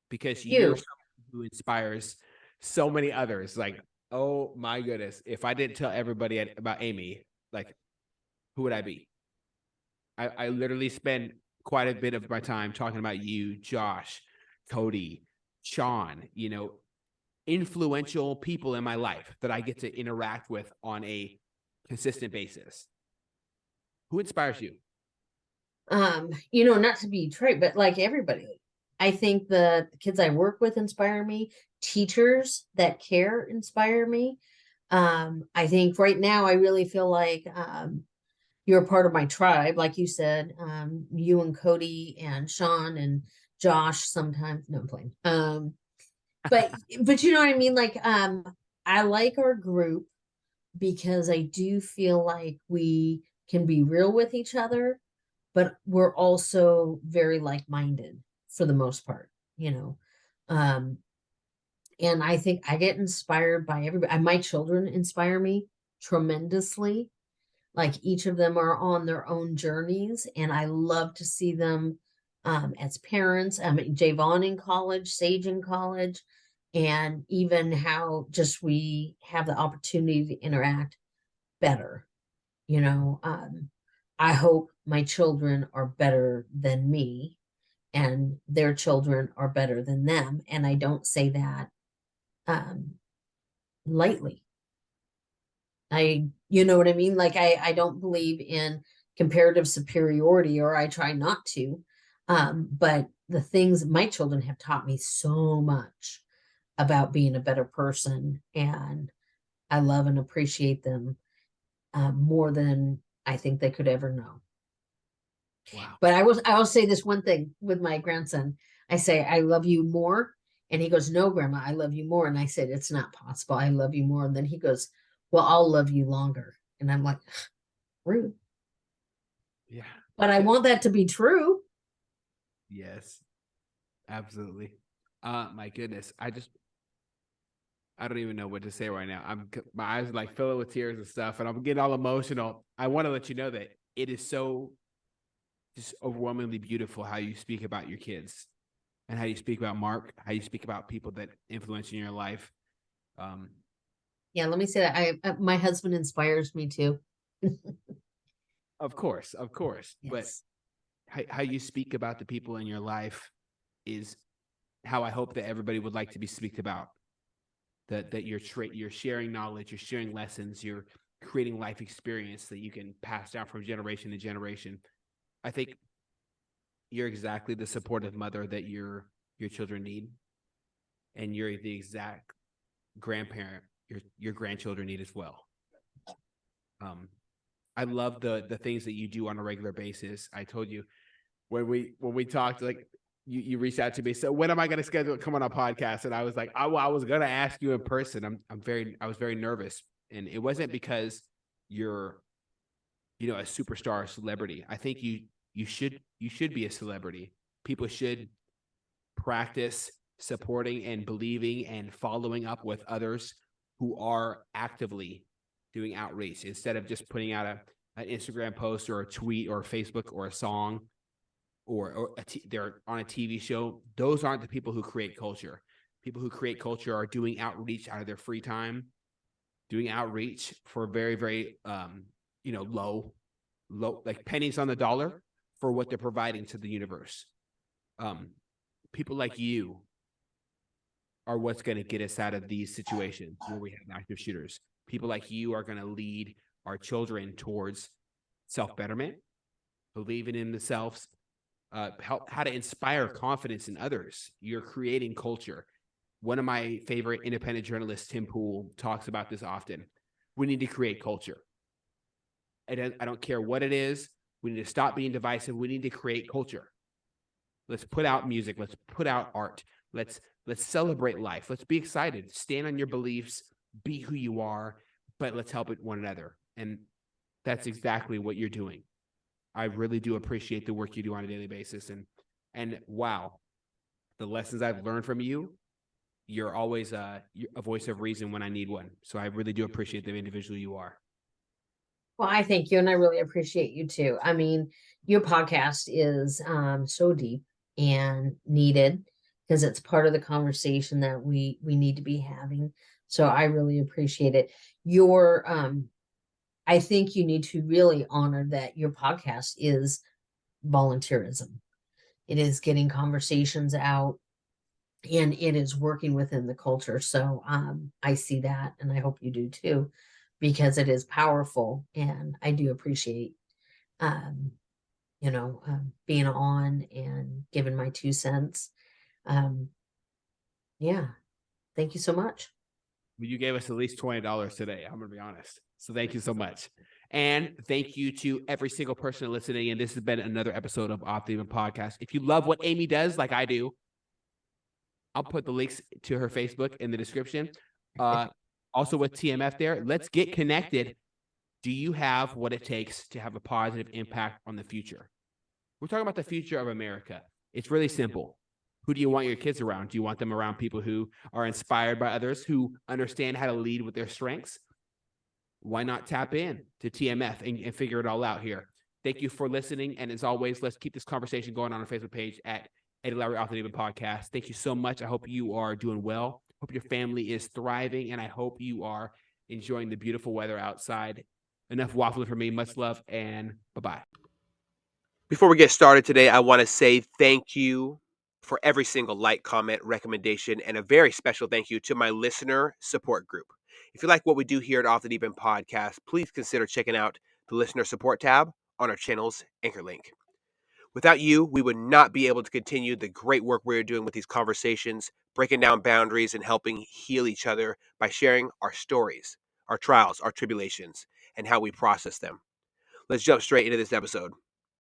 Because you're someone who inspires so many others. Like, oh my goodness, if I didn't tell everybody about Amy, like, who would I be? I literally spend quite a bit of my time talking about you, Josh, Cody, Sean, influential people in my life that I get to interact with on a consistent basis. Who inspires you? Not to be trite, but like everybody, I think the kids I work with inspire me. Teachers that care inspire me. I think right now I really feel like you're a part of my tribe, like you said. You and Cody and Sean and Josh sometimes. No, I'm playing. But you know what I mean? Like, I like our group because I do feel like we can be real with each other, but we're also very like-minded for the most part, Um, and I think I get inspired by everybody. My children inspire me tremendously. Like each of them are on their own journeys, and I love to see them as parents. Javon in college, Sage in college, and even how just we have the opportunity to interact better. I hope my children are better than me and their children are better than them. And I don't say that lightly. You know what I mean? Like I don't believe in comparative superiority, or I try not to. But the things my children have taught me so much about being a better person, and I love and appreciate them more than I think they could ever know. Wow. But I will say this one thing with my grandson. I say, I love you more. And he goes, no, Grandma, I love you more. And I said, it's not possible. I love you more. And then he goes, well, I'll love you longer. And I'm like, rude. Yeah. But I want that to be true. Yes, absolutely. My goodness. I don't even know what to say right now. My eyes are like filling with tears and stuff, and I'm getting all emotional. I want to let you know that it is so just overwhelmingly beautiful how you speak about your kids and how you speak about Mark, how you speak about people that influence in your life. Yeah, let me say that my husband inspires me too. Of course. Yes. But how you speak about the people in your life is how I hope that everybody would like to be speaked about. That you're sharing knowledge, you're sharing lessons, you're creating life experience that you can pass down from generation to generation. I think you're exactly the supportive mother that your children need, and you're the exact grandparent your grandchildren need as well. I love the things that you do on a regular basis. I told you when we talked, like you reached out to me. So when am I going to schedule come on a podcast? And I was like, I was going to ask you in person. I was very nervous, and it wasn't because you're, a superstar celebrity. I think you should be a celebrity. People should practice supporting and believing and following up with others who are actively doing outreach instead of just putting out an Instagram post or a tweet or a Facebook or a song or they're on a TV show. Those aren't the people who create culture. People who create culture are doing outreach out of their free time, doing outreach for very, very, low, like pennies on the dollar for what they're providing to the universe. People like you are what's going to get us out of these situations where we have active shooters. People like you are going to lead our children towards self-betterment, believing in themselves, how to inspire confidence in others. You're creating culture. One of my favorite independent journalists, Tim Pool, talks about this often. We need to create culture. I don't care what it is. We need to stop being divisive. We need to create culture. Let's put out music. Let's put out art. Let's celebrate life. Let's be excited. Stand on your beliefs. Be who you are. But let's help one another. And that's exactly what you're doing. I really do appreciate the work you do on a daily basis. And wow, the lessons I've learned from you, you're always a voice of reason when I need one. So I really do appreciate the individual you are. Well, I thank you, and I really appreciate you too. I mean, your podcast is so deep and needed because it's part of the conversation that we need to be having. So I really appreciate it. I think you need to really honor that your podcast is volunteerism. It is getting conversations out and it is working within the culture. So I see that and I hope you do too, because it is powerful and I do appreciate being on and giving my 2 cents. Yeah. Thank you so much. Well, you gave us at least $20 today. I'm going to be honest. So thank you so much. And thank you to every single person listening. And this has been another episode of Off the Even Podcast. If you love what Amy does, like I do, I'll put the links to her Facebook in the description. Also with TMF there, let's get connected. Do you have what it takes to have a positive impact on the future? We're talking about the future of America. It's really simple. Who do you want your kids around? Do you want them around people who are inspired by others, who understand how to lead with their strengths? Why not tap in to TMF and figure it all out here? Thank you for listening. And as always, let's keep this conversation going on our Facebook page at Eddie Lowry Off the Even Podcast. Thank you so much. I hope you are doing well. Hope your family is thriving. And I hope you are enjoying the beautiful weather outside. Enough waffling for me. Much love and bye-bye. Before we get started today, I want to say thank you for every single like, comment, recommendation, and a very special thank you to my listener support group. If you like what we do here at Off the Deep End Podcast, please consider checking out the listener support tab on our channel's anchor link. Without you, we would not be able to continue the great work we're doing with these conversations, breaking down boundaries and helping heal each other by sharing our stories, our trials, our tribulations, and how we process them. Let's jump straight into this episode.